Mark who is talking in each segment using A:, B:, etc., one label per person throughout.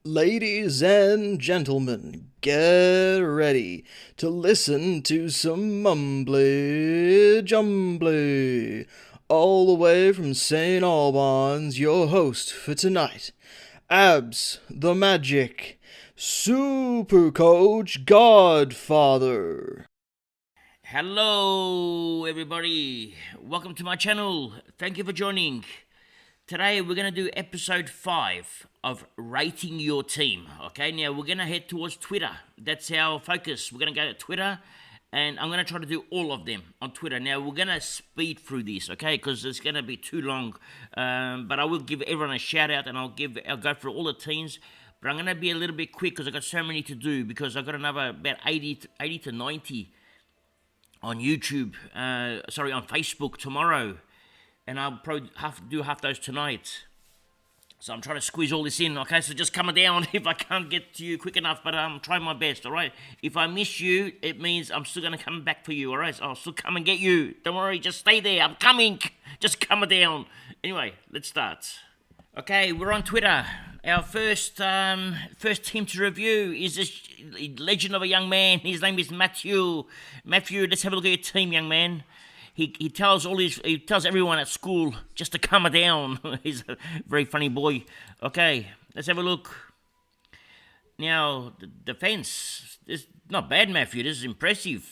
A: Ladies and gentlemen, get ready to listen to some mumbly jumbly. All the way from St. Albans, your host for tonight, Abs the Magic, Supercoach Godfather.
B: Hello, everybody. Welcome to my channel. Thank you for joining. Today, we're going to do episode 5 of Rating Your Team. Okay, now we're going to head towards Twitter. That's our focus. We're going to go to Twitter, and I'm going to try to do all of them on Twitter. Now, we're going to speed through this, okay, because it's going to be too long. But I will give everyone a shout out, and I'll go through all the teams. But I'm going to be a little bit quick because I've got so many to do, because I've got another about 80 to 90 on YouTube, on Facebook tomorrow, and I'll probably have to do half those tonight. So I'm trying to squeeze all this in, okay? So just come down if I can't get to you quick enough, but I'm trying my best, all right? If I miss you, it means I'm still going to come back for you, all right? I'll still come and get you. Don't worry, just stay there. I'm coming. Just come down. Anyway, let's start. Okay, we're on Twitter. Our first team to review is this legend of a young man. His name is Matthew. Matthew, let's have a look at your team, young man. He tells everyone at school just to calm down. He's a very funny boy. Okay, let's have a look. Now, the defense. This is not bad, Matthew. This is impressive.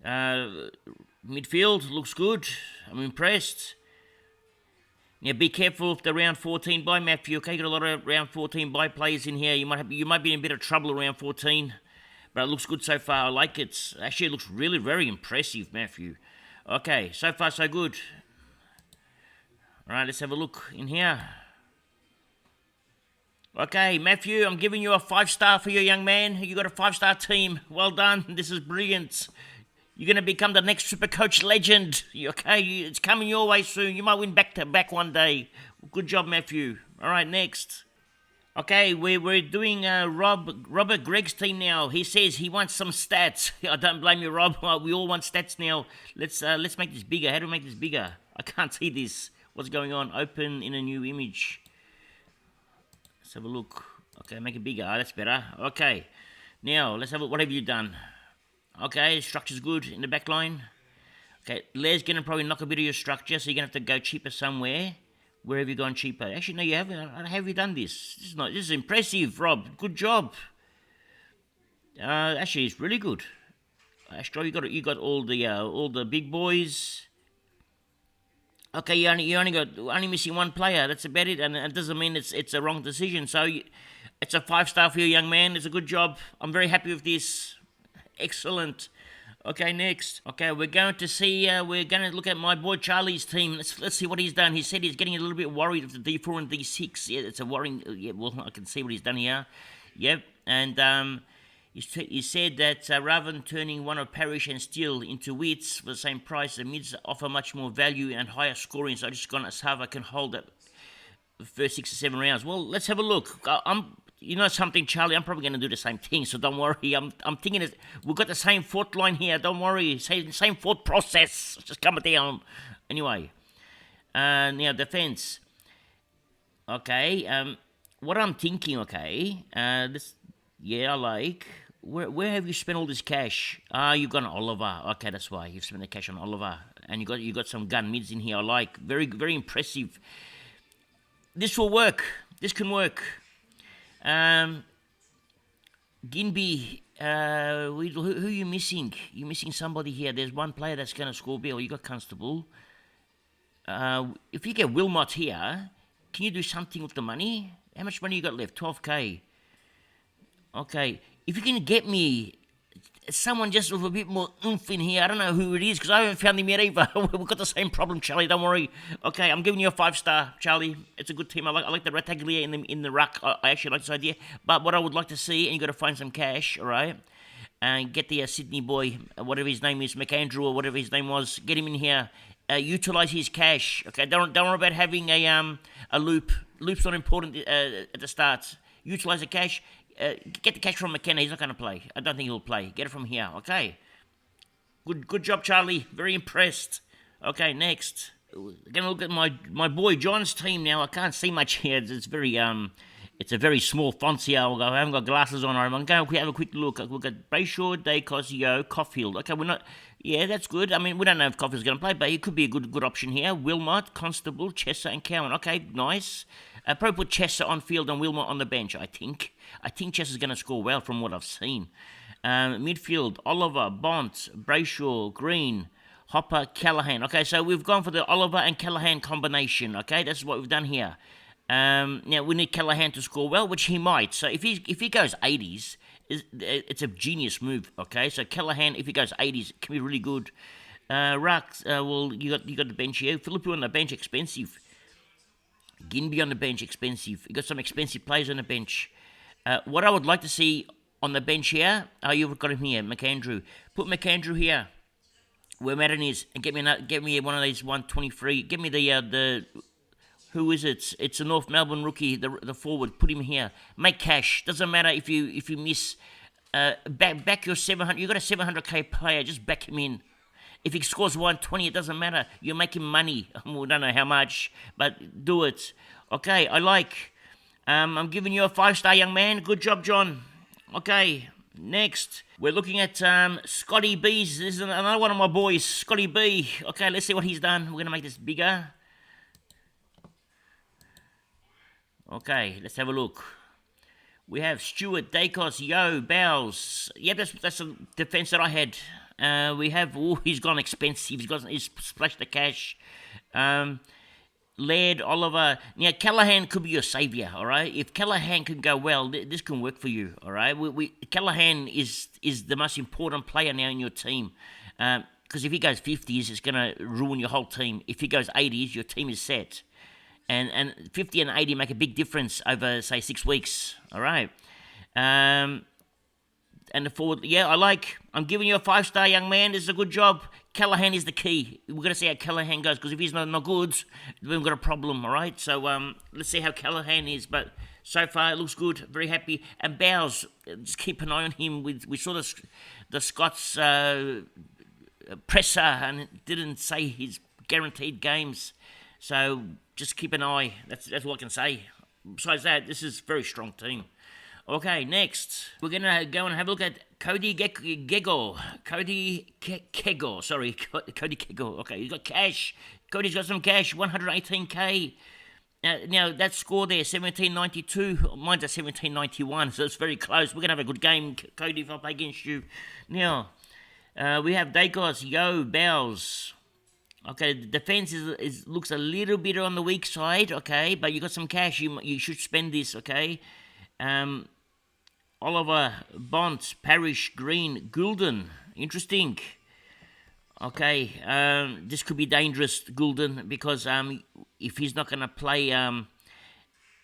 B: Midfield looks good. I'm impressed. Now, be careful of the round 14 bye, Matthew. Okay, you got a lot of round 14 bye players in here. You might be in a bit of trouble around 14. But it looks good so far. I like it. Actually, it looks really very impressive, Matthew. Okay, so far so good. All right, let's have a look in here. Okay, Matthew, I'm giving you a 5-star for you, young man. You got a 5-star team. Well done. This is brilliant. You're going to become the next Supercoach legend. Okay, it's coming your way soon. You might win back-to-back one day. Good job, Matthew. All right, next. Okay, we're doing Robert Gregg's team now. He says he wants some stats. I don't blame you, Rob. We all want stats now. Let's make this bigger. How do we make this bigger? I can't see this. What's going on? Open in a new image. Let's have a look. Okay, make it bigger. That's better. Okay. Now, let's have a look. What have you done? Okay, structure's good in the back line. Okay, Les going to probably knock a bit of your structure, so you're going to have to go cheaper somewhere. Where have you gone cheaper? Actually, no, you haven't. How have you done this? This is impressive, Rob. Good job. Actually, it's really good. Actually, you got all the big boys. Okay, you only missing one player. That's about it, and it doesn't mean it's a wrong decision. So it's a 5-star for you, young man. It's a good job. I'm very happy with this. Excellent. Okay, next. Okay, we're going to look at my boy Charlie's team. Let's see what he's done. He said he's getting a little bit worried of the D4 and D6. Yeah, it's a worrying. Yeah, well, I can see what he's done here. Yep, and he said that rather than turning one of Parish and Steele into wits for the same price, the mids offer much more value and higher scoring. So I just gone as how I can hold it the first 6 or 7 rounds. Well, let's have a look. You know something, Charlie? I'm probably going to do the same thing, so don't worry. I'm thinking we've got the same thought line here. Don't worry. Same thought process. Just come down. Anyway, now defense. Okay. What I'm thinking. Okay. I like. Where have you spent all this cash? You've gone Oliver. Okay, that's why you've spent the cash on Oliver, and you got some gun mids in here. I like. Very very impressive. This will work. This can work. Ginby, who are you missing? You're missing somebody here. There's one player that's going to score Bill. You got Constable. If you get Wilmot here, can you do something with the money? How much money you got left? 12k. Okay. If you can get me someone just with a bit more oomph in here, I don't know who it is because I haven't found him yet either. We've got the same problem, Charlie. Don't worry. Okay, I'm giving you a 5-star, Charlie. It's a good team. I like the rectangular in the ruck. I actually like this idea. But what I would like to see, and you got to find some cash, all right? And get the Sydney boy, whatever his name is, McAndrew or whatever his name was. Get him in here. Utilize his cash. Okay, don't worry about having a loop. Loop's not important at the start. Utilize the cash. Get the cash from McKenna. He's not going to play. I don't think he'll play. Get it from here. Okay. Good job, Charlie. Very impressed. Okay, next. Going to look at my boy John's team now. I can't see much here. It's very It's a very small font here. I haven't got glasses on. I'm going to have a quick look. We've got Brayshaw, Dacos, Caulfield. Okay, we're not... Yeah, that's good. I mean, we don't know if Caulfield's going to play, but he could be a good option here. Wilmot, Constable, Chesser, and Cowan. Okay, nice. Probably put Chesser on field and Wilmot on the bench, I think. I think Chesser's going to score well from what I've seen. Midfield, Oliver, Bont, Brayshaw, Green, Hopper, Callahan. Okay, so we've gone for the Oliver and Callahan combination. Okay, that's what we've done here. Now, we need Callahan to score well, which he might. So if he goes 80s, it's a genius move, okay? So Callahan, if he goes 80s, it can be really good. Rux, well, you got the bench here. Philippi on the bench, expensive. Ginby on the bench, expensive. You got some expensive players on the bench. What I would like to see on the bench here, you've got him here, McAndrew. Put McAndrew here, where Madden is, and get me one of these 123. Get me the who is it? It's a North Melbourne rookie, the forward. Put him here. Make cash. Doesn't matter if you miss. Back your 700. You got a 700k player. Just back him in. If he scores 120, it doesn't matter. You're making money. We don't know how much, but do it. Okay, I like. I'm giving you a 5-star, young man. Good job, John. Okay, next we're looking at Scotty B's. This is another one of my boys, Scotty B. Okay, let's see what he's done. We're gonna make this bigger. Okay, let's have a look. We have Stewart, Dacos, Bowles. Yep, that's a defence that I had. We have, he's gone expensive. He's splashed the cash. Laird, Oliver. Now, Callahan could be your saviour, all right? If Callahan can go well, this can work for you, all right? Callahan is the most important player now in your team. Because if he goes 50s, it's going to ruin your whole team. If he goes 80s, your team is set. And 50 and 80 make a big difference over, say, 6 weeks. All right. And the forward, I'm giving you a 5-star, young man. This is a good job. Callahan is the key. We're going to see how Callahan goes, because if he's not good, we've got a problem, all right? So let's see how Callahan is. But so far, it looks good. Very happy. And Bowles, just keep an eye on him. We saw the Scots presser, and it didn't say his guaranteed games. So just keep an eye. That's what I can say. Besides that, this is a very strong team. Okay, next we're gonna go and have a look at Cody Kego. Cody Kego. Okay, he's got cash. Cody's got some cash. 118k. Now that score there, 1792. Mine's at 1791, so it's very close. We're gonna have a good game, Cody, if I play against you. Now we have Dacos, Bowles. Okay, the defense looks a little bit on the weak side, okay, but you got some cash, you should spend this, okay. Oliver, Bont, Parrish, Green, Goulden, interesting. Okay, this could be dangerous, Goulden, because if he's not going to play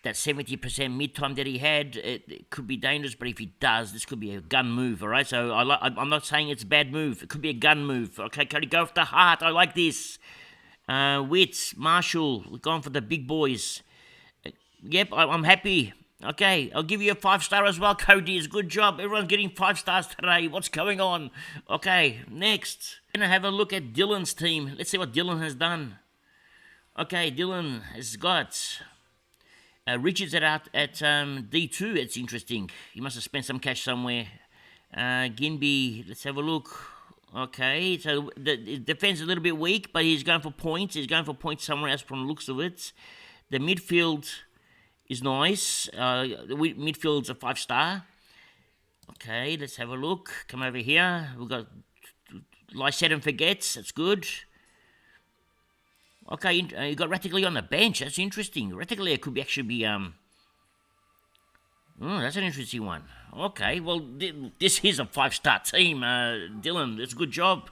B: that 70% mid-time that he had, it could be dangerous, but if he does, this could be a gun move, all right? So I'm not saying it's a bad move. It could be a gun move. Okay, Cody, go for the heart. I like this. Witts, Marshall, we're going for the big boys. Yep, I'm happy. Okay, I'll give you a 5-star as well, Cody. It's a good job. Everyone's getting 5 stars today. What's going on? Okay, next. We're going to have a look at Dylan's team. Let's see what Dylan has done. Okay, Dylan has got... Richards at D2, it's interesting. He must have spent some cash somewhere. Ginby, let's have a look. Okay, so the defense is a little bit weak, but he's going for points. He's going for points somewhere else from the looks of it. The midfield is nice. The midfield's a 5-star. Okay, let's have a look. Come over here. We've got Lie Set and Forgets. That's good. Okay, you got Rattigley on the bench. That's interesting. Rattigley could actually be that's an interesting one. Okay, well, this is a 5-star team, Dylan. It's a good job.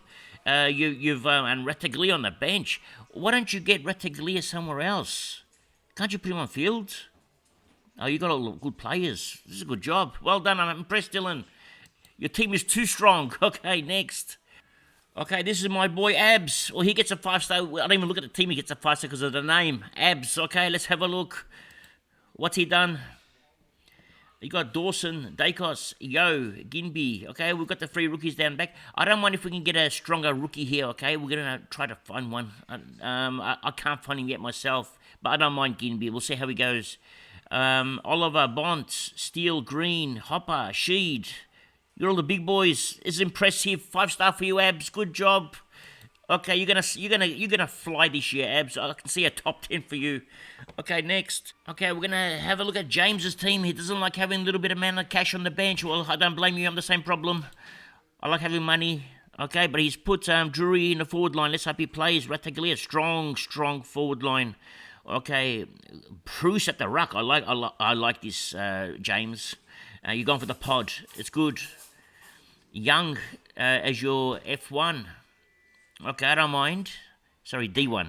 B: You've and Rattigley on the bench. Why don't you get Rattigley somewhere else? Can't you put him on field? Oh, you got all good players. This is a good job. Well done. I'm impressed, Dylan. Your team is too strong. Okay, next. Okay, this is my boy Abs. Well, he gets a 5-star. I don't even look at the team. He gets a 5-star because of the name. Abs. Okay, let's have a look. What's he done? You got Dawson, Dacos, Ginby. Okay, we've got the 3 rookies down back. I don't mind if we can get a stronger rookie here, okay? We're going to try to find one. I can't find him yet myself, but I don't mind Ginby. We'll see how he goes. Oliver, Bont, Steele, Green, Hopper, Sheed. You're all the big boys. It's impressive. 5-star for you, Abs. Good job. Okay, you're gonna fly this year, Abs. I can see a top 10 for you. Okay, next. Okay, we're gonna have a look at James's team. He doesn't like having a little bit of amount of cash on the bench. Well, I don't blame you. I'm the same problem. I like having money. Okay, but he's put Drury in the forward line. Let's hope he plays. Rataglia, strong forward line. Okay, Bruce at the ruck. I like this, James. You're going for the pod. It's good. Young as your F1. Okay, I don't mind. Sorry, D1.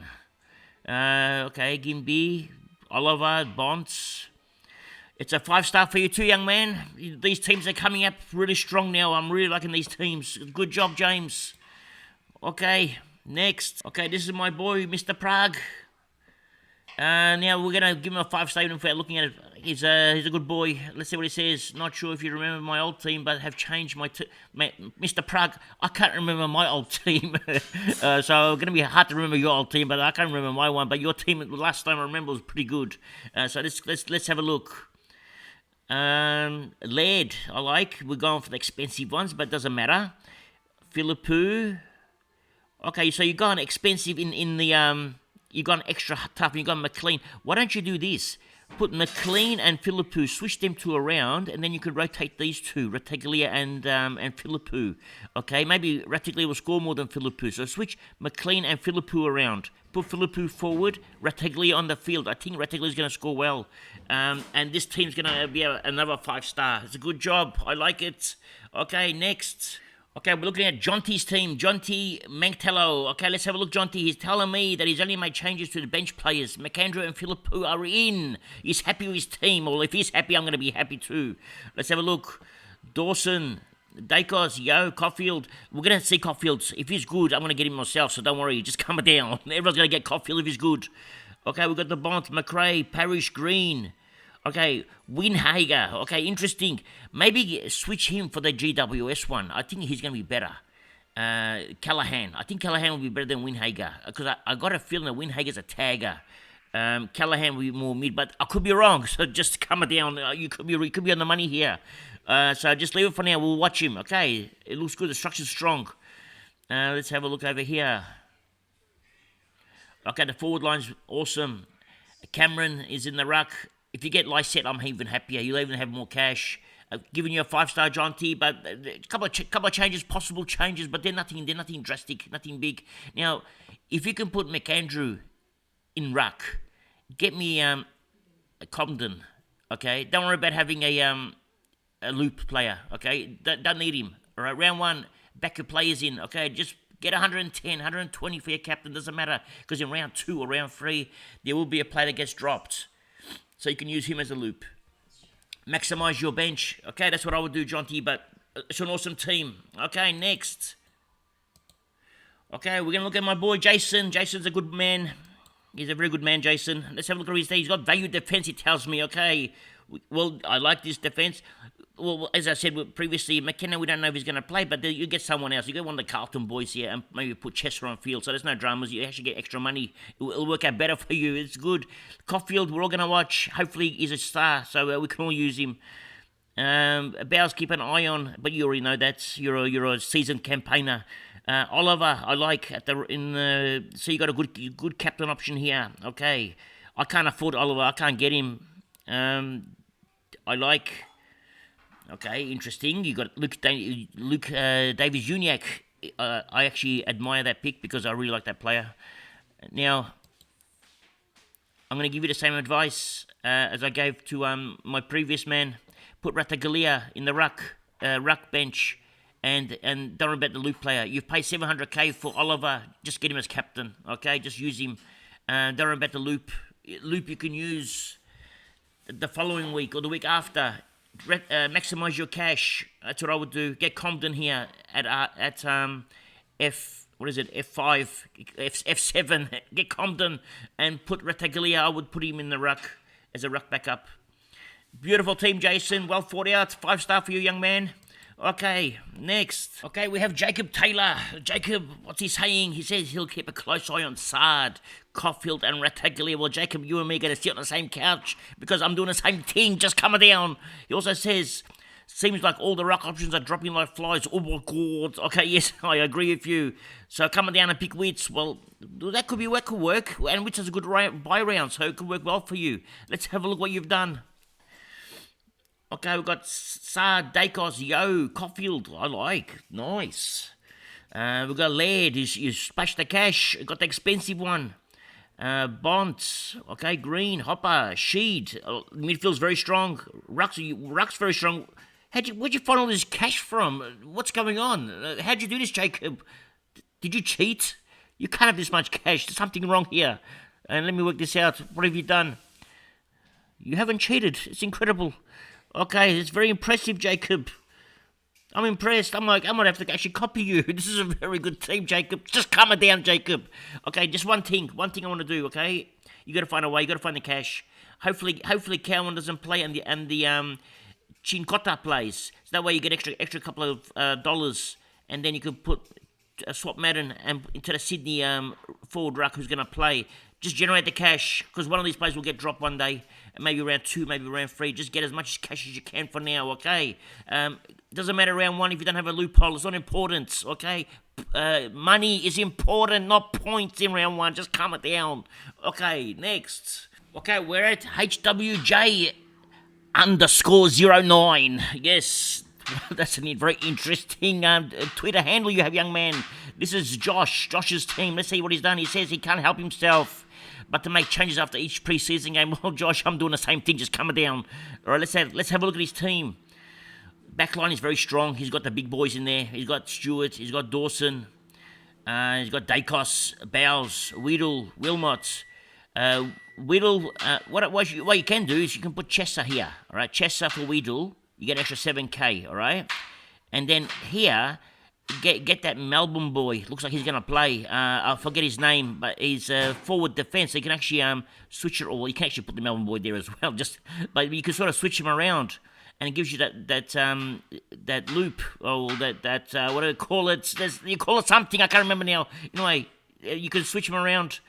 B: Okay, Gimby, Oliver, Bonds. It's a 5-star for you too, young man. These teams are coming up really strong now. I'm really liking these teams. Good job, James. Okay, next. Okay, this is my boy, Mr. Prague. Now we're going to give him a 5-star even without looking at it. He's a good boy. Let's see what he says. Not sure if you remember my old team, but have changed my Mr. Prague, I can't remember my old team. So it's going to be hard to remember your old team, but I can't remember my one. But your team last time I remember was pretty good. So let's have a look. Laird, I like. We're going for the expensive ones, but it doesn't matter. Philippou. Okay, so you've gone expensive in the you've gone extra tough, and you've gone McLean. Why don't you do this? Put McLean and Philippou, switch them two around, and then you could rotate these two, Rataglia and Philippou. Okay, maybe Rataglia will score more than Philippou, so switch McLean and Philippou around. Put Philippou forward, Rataglia on the field. I think Rataglia's going to score well, and this team's going to be another 5-star. It's a good job. I like it. Okay, next. Okay, we're looking at Jonty's team. Jonty Mangtello. Okay, let's have a look, Jonty. He's telling me that he's only made changes to the bench players. McAndrew and Philippou are in. He's happy with his team. Well, if he's happy, I'm going to be happy too. Let's have a look. Dawson, Dacos, Caulfield. We're going to see Caulfield. If he's good, I'm going to get him myself, so don't worry. Just calm it down. Everyone's going to get Caulfield if he's good. Okay, we've got the Bont, McRae, Parrish, Green. Okay, Winhager. Okay, interesting. Maybe switch him for the GWS one. I think he's going to be better. Callahan. I think Callahan will be better than Winhager. Because I got a feeling that Winhager's a tagger. Callahan will be more mid, but I could be wrong. So just calm it down. You could be on the money here. So just leave it for now. We'll watch him. Okay, it looks good. The structure's strong. Let's have a look over here. Okay, the forward line's awesome. Cameron is in the ruck. If you get Lysette, I'm even happier. You'll even have more cash. Giving you a 5-star Jonty, but a couple of changes, possible changes, but they're nothing drastic, nothing big. Now, if you can put McAndrew in ruck, get me a Cobden, okay? Don't worry about having a loop player, okay? Don't need him, all right? Round 1, back your players in, okay? Just get 110, 120 for your captain, doesn't matter, because in round 2 or round 3, there will be a player that gets dropped. So you can use him as a loop. Maximize your bench. Okay, that's what I would do, Jonty, but it's an awesome team. Okay, next. Okay, we're going to look at my boy Jason. Jason's a good man. He's a very good man, Jason. Let's have a look at his day. He's got value defense, he tells me. Okay, well, I like this defense. Well, as I said previously, McKenna, we don't know if he's going to play, but you get someone else. You get one of the Carlton boys here and maybe put Chester on field, so there's no dramas. You actually get extra money. It'll work out better for you. It's good. Caulfield, we're all going to watch. Hopefully he's a star, so we can all use him. Bowers, keep an eye on, but you already know that. You're a seasoned campaigner. Oliver, I like so you got a good captain option here. Okay, I can't afford Oliver. I can't get him. I like. Okay, interesting. You got Luke Davies-Uniacke. I actually admire that pick because I really like that player. Now, I'm going to give you the same advice as I gave to my previous man. Put Rataglia in the ruck bench, and don't worry about the loop player. You've paid $700K for Oliver. Just get him as captain. Okay, just use him. Don't worry about the loop. Loop you can use the following week or the week after. Maximize your cash. That's what I would do. Get Compton here at F5, F7. Get Compton and put Rataglia. I would put him in the ruck as a ruck backup. Beautiful team, Jason. Well thought out. 5-star for you, young man. Okay, next. Okay, we have Jacob Taylor. Jacob, what's he saying? He says he'll keep a close eye on Sard, Caulfield and Rataglia. Well, Jacob, you and me are going to sit on the same couch because I'm doing the same thing, just coming down. He also says, seems like all the ruck options are dropping like flies. Oh my God. Okay, yes, I agree with you. So coming down and pick Wits, well, that could work. And Wits has a good buy round, so it could work well for you. Let's have a look what you've done. Okay, we've got Sard, Dacos, Yo, Caulfield. I like. Nice. We've got Laird. You splashed the cash. Got the expensive one. Bonds. Okay, Green, Hopper, Sheed. Midfield's very strong. Ruck's very strong. Where'd you find all this cash from? What's going on? How'd you do this, Jacob? Did you cheat? You can't have this much cash. There's something wrong here. And let me work this out. What have you done? You haven't cheated. It's incredible. Okay, it's very impressive, Jacob. I'm impressed. I might have to actually copy you. This is a very good team, Jacob. Just calm it down, Jacob. Okay, just one thing I want to do. Okay, you got to find a way. You got to find the cash. Hopefully, Cowan doesn't play and the Chinkota plays. So that way you get extra couple of dollars, and then you can put swap Madden and into the Sydney forward ruck who's going to play. Just generate the cash, because one of these players will get dropped one day, maybe round 2, maybe round 3. Just get as much cash as you can for now, okay? Doesn't matter round 1 if you don't have a loophole. It's not important, okay? Money is important, not points in round 1. Just calm it down. Okay, next. Okay, we're at HWJ_09. Yes, that's a very interesting Twitter handle you have, young man. This is Josh's team. Let's see what he's done. He says he can't help himself but to make changes after each pre-season game. Well, Josh, I'm doing the same thing, just coming down. All right, let's have a look at his team. Backline is very strong. He's got the big boys in there. He's got Stewart. He's got Dawson. He's got Dacos, Bowles, Weedle, Wilmot. Weedle, what you can do is you can put Chester here. All right, Chester for Weedle. You get extra 7K, all right? And then here, get that Melbourne boy. Looks like he's going to play. I forget his name, but he's forward defence. So you can actually switch it, or you can actually put the Melbourne boy there as well. But you can sort of switch him around, and it gives you that loop, or that what do you call it? You call it something, I can't remember now. Anyway, you can switch him around.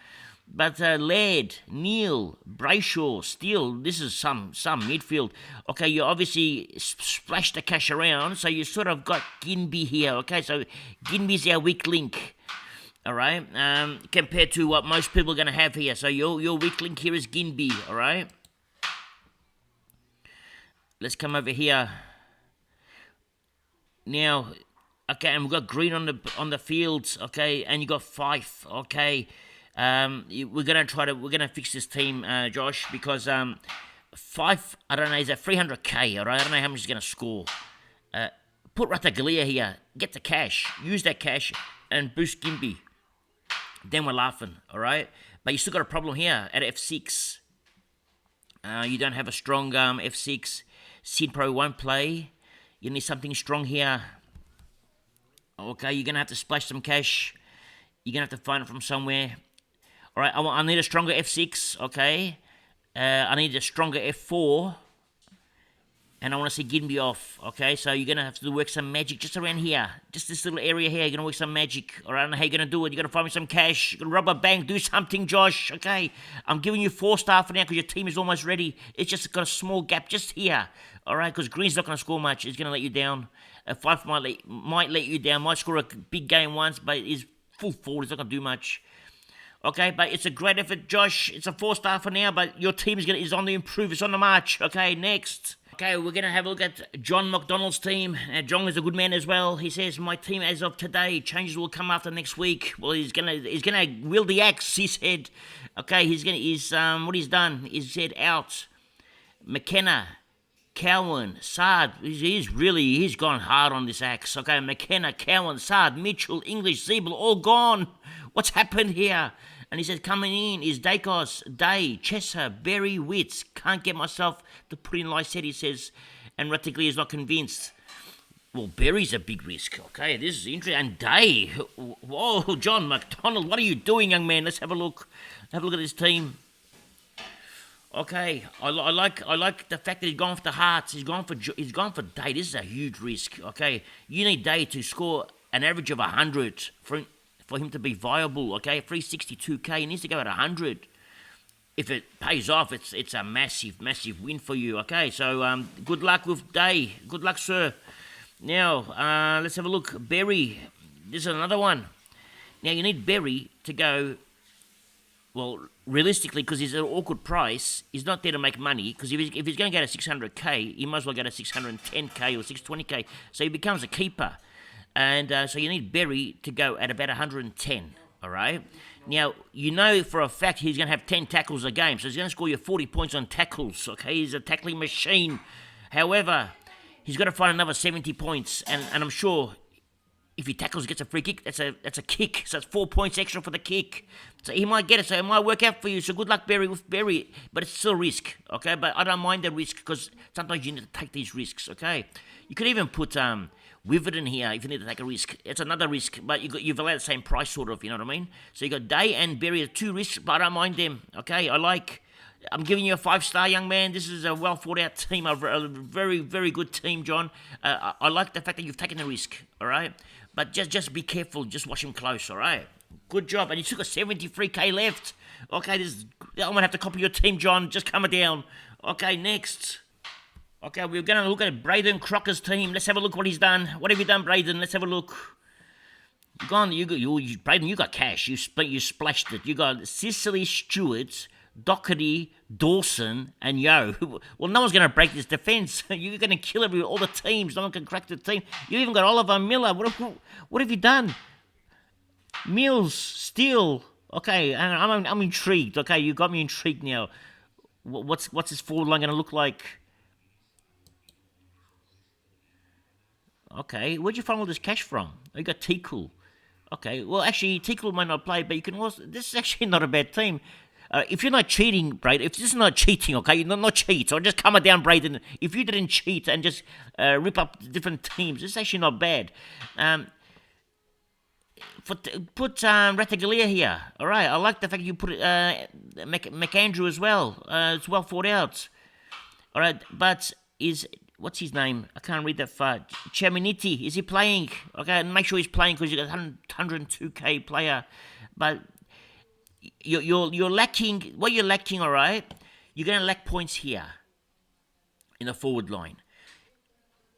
B: But Laird, Neil, Brayshaw, Steele, this is some midfield. Okay, you obviously splashed the cash around, so you sort of got Ginby here. Okay, so Ginby's our weak link, all right, compared to what most people are going to have here. So your weak link here is Ginby, all right? Let's come over here. Now, okay, and we've got Green on the fields, okay, and you got Fife, okay. We're gonna fix this team, Josh, because Fife, I don't know, is at 300k, all right? I don't know how much he's gonna score. Put Rataglia here, get the cash, use that cash, and boost Ginby. Then we're laughing, all right? But you still got a problem here at F6. You don't have a strong F6. Sid Pro won't play. You need something strong here. Okay, you're gonna have to splash some cash. You're gonna have to find it from somewhere. All right, I need a stronger F6, okay? I need a stronger F4. And I want to see Ginby off, okay? So you're going to have to work some magic just around here. Just this little area here, you're going to work some magic. All right, I don't know how you're going to do it. You're going to find me some cash. You're going to rubber bank, do something, Josh, okay? I'm giving you 4-star for now because your team is almost ready. It's just got a small gap just here, all right? Because Green's not going to score much. He's going to let you down. Fife might let you down. Might score a big game once, but he's full forward. He's not going to do much. Okay, but it's a great effort, Josh. It's a 4-star for now, but your team is on the improve. It's on the march. Okay, next. Okay, we're going to have a look at John McDonald's team. John is a good man as well. He says, my team as of today, changes will come after next week. Well, he's gonna wield the axe, he said. Okay, what he's done is said out. McKenna, Cowan, Sard, he's gone hard on this axe. Okay, McKenna, Cowan, Sard, Mitchell, English, Zeeble, all gone. What's happened here? And he says, coming in is Dacos, Day, Chesser, Berry, Wits. Can't get myself to put in Lysette, he says. And Rattiglia is not convinced. Well, Berry's a big risk. Okay, this is interesting. And Day. Whoa, John McDonald, what are you doing, young man? Let's have a look. Have a look at this team. Okay, I like the fact that he's gone for the hearts. He's gone for Day. This is a huge risk. Okay, you need Day to score an average of 100 for him to be viable. Okay, 362k. He needs to go at 100. If it pays off, it's a massive win for you. Okay, so good luck with Day. Good luck, sir. Now let's have a look. Berry. This is another one. Now you need Berry to go. Well, realistically, because he's at an awkward price, he's not there to make money. Because if he's going to go to 600k, he might as well go to 610k or 620k. So he becomes a keeper. And so you need Berry to go at about 110, all right? Now, you know for a fact he's going to have 10 tackles a game. So he's going to score you 40 points on tackles, okay? He's a tackling machine. However, he's got to find another 70 points. And I'm sure if he tackles, gets a free kick, that's a kick. So it's 4 points extra for the kick. So he might get it. So it might work out for you. So good luck, Berry, with Berry. But it's still a risk, okay? But I don't mind the risk because sometimes you need to take these risks, okay? You could even put Wiverton here if you need to take a risk. It's another risk, but you've allowed the same price, sort of, you know what I mean? So you got Day and Berry are 2 risks, but I don't mind them, okay? I'm giving you a 5-star, young man. This is a well thought out team, a very, very good team, John. I like the fact that you've taken the risk, all right? But just be careful. Just watch him close, all right? Good job. And you took a 73k left. Okay, I'm going to have to copy your team, John. Just calm it down. Okay, next. Okay, we're going to look at Brayden Crocker's team. Let's have a look what he's done. What have you done, Brayden? Let's have a look. Brayden, you got cash. You splashed it. You got Sicily Stewart, Doherty, Dawson, and Yo. Well, no one's going to break this defence. You're going to kill all the teams. No one can crack the team. You even got Oliver Miller. What have you done? Mills, Steele. Okay, I'm intrigued. Okay, you got me intrigued now. What's his forward line going to look like? Okay, where'd you find all this cash from? Oh, you got Tickle. Okay, well, actually, Tickle might not play, but you can also... This is actually not a bad team. If you're not cheating, Brayden, if this is not cheating, okay, you're not cheat, so just calm it down, Brayden. If you didn't cheat and just rip up different teams, it's actually not bad. Put Ratagalia here. All right, I like the fact you put McAndrew as well. It's well thought out. All right, but what's his name? I can't read that far. Chaminiti, is he playing? Okay, make sure he's playing because you got 102k player. But you're lacking. What you're lacking, all right? You're gonna lack points here in the forward line.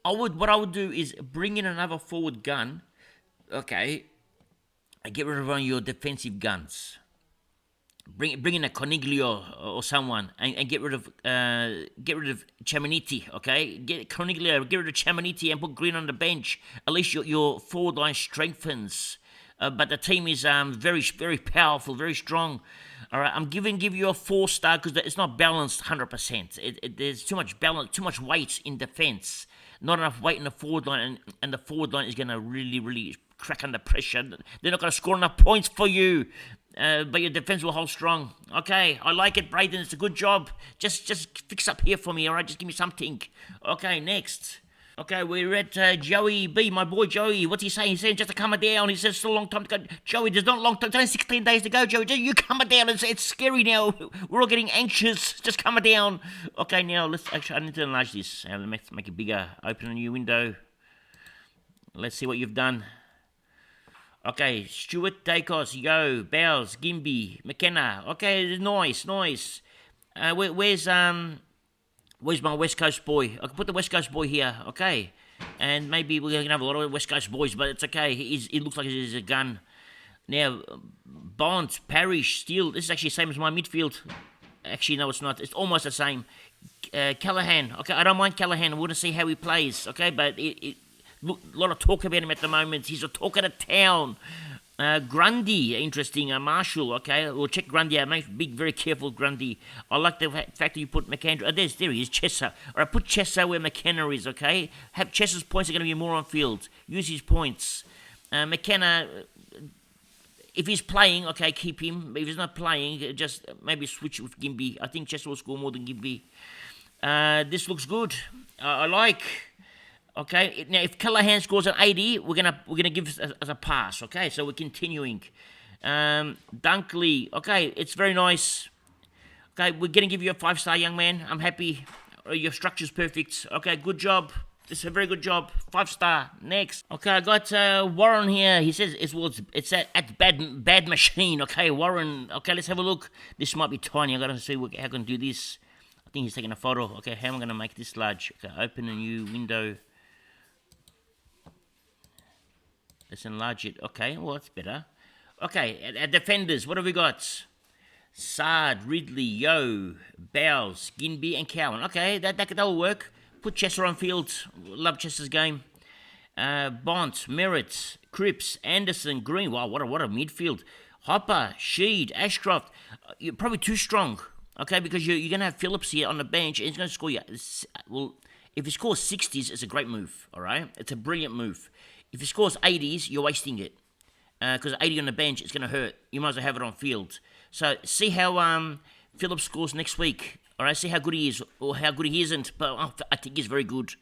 B: What I would do is bring in another forward gun. Okay. And get rid of one of your defensive guns. Bring in a Coniglio or someone and get rid of Chaminiti, okay? Get Coniglio, get rid of Chaminiti and put Green on the bench. At least your forward line strengthens. But the team is very, very powerful, very strong. All right, I'm give you a 4-star because it's not balanced 100%. There's too much balance, too much weight in defense. Not enough weight in the forward line, and the forward line is going to really, really crack under pressure. They're not going to score enough points for you, but your defense will hold strong. Okay, I like it, Brayden. It's a good job. Just fix up here for me, all right? Just give me something. Okay, next. Okay, we're at Joey B, my boy Joey. What's he saying? He's saying just to calm it down. He says still a long time to go. Joey, there's not a long time. There's only 16 days to go, Joey. Just, you calm it down. It's scary now. We're all getting anxious. Just calm it down. Okay, now I need to enlarge this. Let's make it bigger. Open a new window. Let's see what you've done. Okay, Stewart, Dacos, Yo, Bowles, Gimby, McKenna. Okay, nice. Where's my West Coast boy? I can put the West Coast boy here, okay? And maybe we're going to have a lot of West Coast boys, but it's okay. He looks like he's a gun. Now, Bonds, Parrish, Steele. This is actually the same as my midfield. Actually, no, it's not. It's almost the same. Callahan. Okay, I don't mind Callahan. I want to see how he plays, okay? But look, a lot of talk about him at the moment. He's a talk of the town. Grundy, interesting. Marshall, okay. We'll check Grundy out. Be very careful, Grundy. I like the fact that you put McAndrew. There he is, Chesser. All right, put Chesser where McKenna is, okay. Have Chesser's points are going to be more on field. Use his points. McKenna, if he's playing, okay, keep him. If he's not playing, just maybe switch with Gimby. I think Chesser will score more than Gimby. This looks good. I like. Okay, now if Callahan scores an 80, we're gonna give it as a pass. Okay, so we're continuing. Dunkley, okay, it's very nice. Okay, we're going to give you a 5-star, young man. I'm happy. Your structure's perfect. Okay, good job. It's a very good job. 5-star. Next. Okay, I got Warren here. He says it's at Bad Machine. Okay, Warren. Okay, let's have a look. This might be tiny. I got to see how I can do this. I think he's taking a photo. Okay, how am I going to make this large? Okay, open a new window. Let's enlarge it. Okay, well, that's better. Okay, at defenders, what have we got? Sard, Ridley, Yo, Bowles, Ginby, and Cowan. Okay, that'll work. Put Chester on field. Love Chester's game. Bont, Merritt, Cripps, Anderson, Green. Wow, what a midfield. Hopper, Sheed, Ashcroft. You're probably too strong. Okay, because you're going to have Phillips here on the bench, and he's going to score you. Well, if he scores 60s, it's a great move. All right, it's a brilliant move. If he scores 80s, you're wasting it. Because 80 on the bench, it's going to hurt. You might as well have it on field. So see how Phillips scores next week. All right, see how good he is or how good he isn't. But I think he's very good.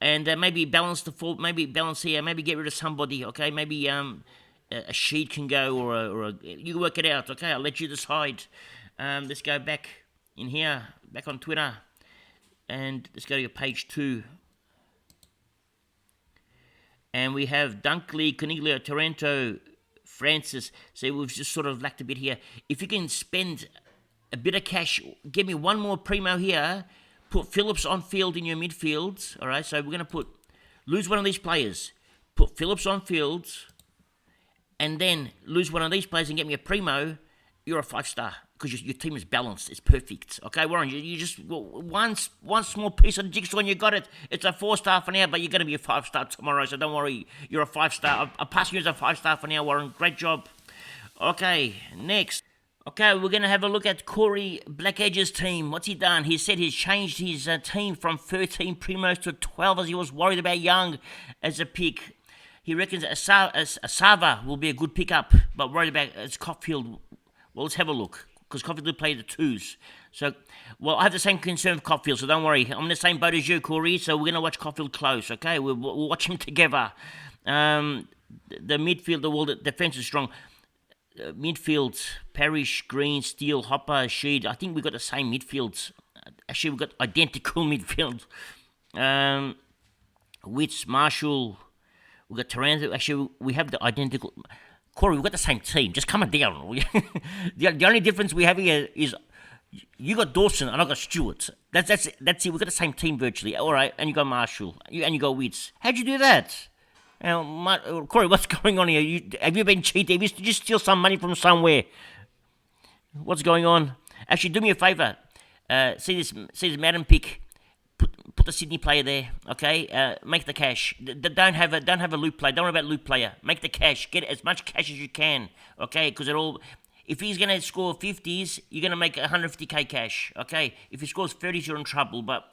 B: And maybe balance the fault. Maybe balance here. Maybe get rid of somebody. Okay, maybe a Sheed can go or you can work it out. Okay, I'll let you decide. Let's go back in here, back on Twitter, and let's go to your page 2. And we have Dunkley, Coniglio, Torrento, Francis. So we've just sort of lacked a bit here. If you can spend a bit of cash, give me one more primo here. Put Phillips on field in your midfield. All right, so we're going to lose one of these players. Put Phillips on field, and then lose one of these players and get me a primo. You're a 5-star because your team is balanced. It's perfect. Okay, Warren, you just one small piece of the jigsaw and you got it. It's a 4-star for now, but you're going to be a 5-star tomorrow, so don't worry. You're a 5-star. I'll pass you as a 5-star for now, Warren. Great job. Okay, next. Okay, we're going to have a look at Corey Blackedge's team. What's he done? He said he's changed his team from 13 primos to 12 as he was worried about Young as a pick. He reckons Asava will be a good pickup, but worried about Cotfield. Well, let's have a look, because Cotfield did play the 2s. So, well, I have the same concern with Cotfield, so don't worry. I'm in the same boat as you, Corey, so we're going to watch Cotfield close, okay? We'll watch him together. The midfield, the defence is strong. Midfield, Parrish, Green, Steele, Hopper, Sheed. I think we've got the same midfields. Actually, we've got identical midfield. Witts, Marshall, we've got Taranto. Actually, we have the identical... Corey, we've got the same team. Just come down. The only difference we have here is you got Dawson and I got Stewart. That's it. We've got the same team virtually. All right, and you got Marshall. And you got Witts. How'd you do that? Corey, what's going on here? Have you been cheating? Did you steal some money from somewhere? What's going on? Actually, do me a favour. See this Madden pick. Put the Sydney player there, okay? Make the cash. Don't have a loop player. Don't worry about loop player. Make the cash. Get as much cash as you can, okay? Because if he's going to score 50s, you're going to make 150k cash, okay? If he scores 30s, you're in trouble. But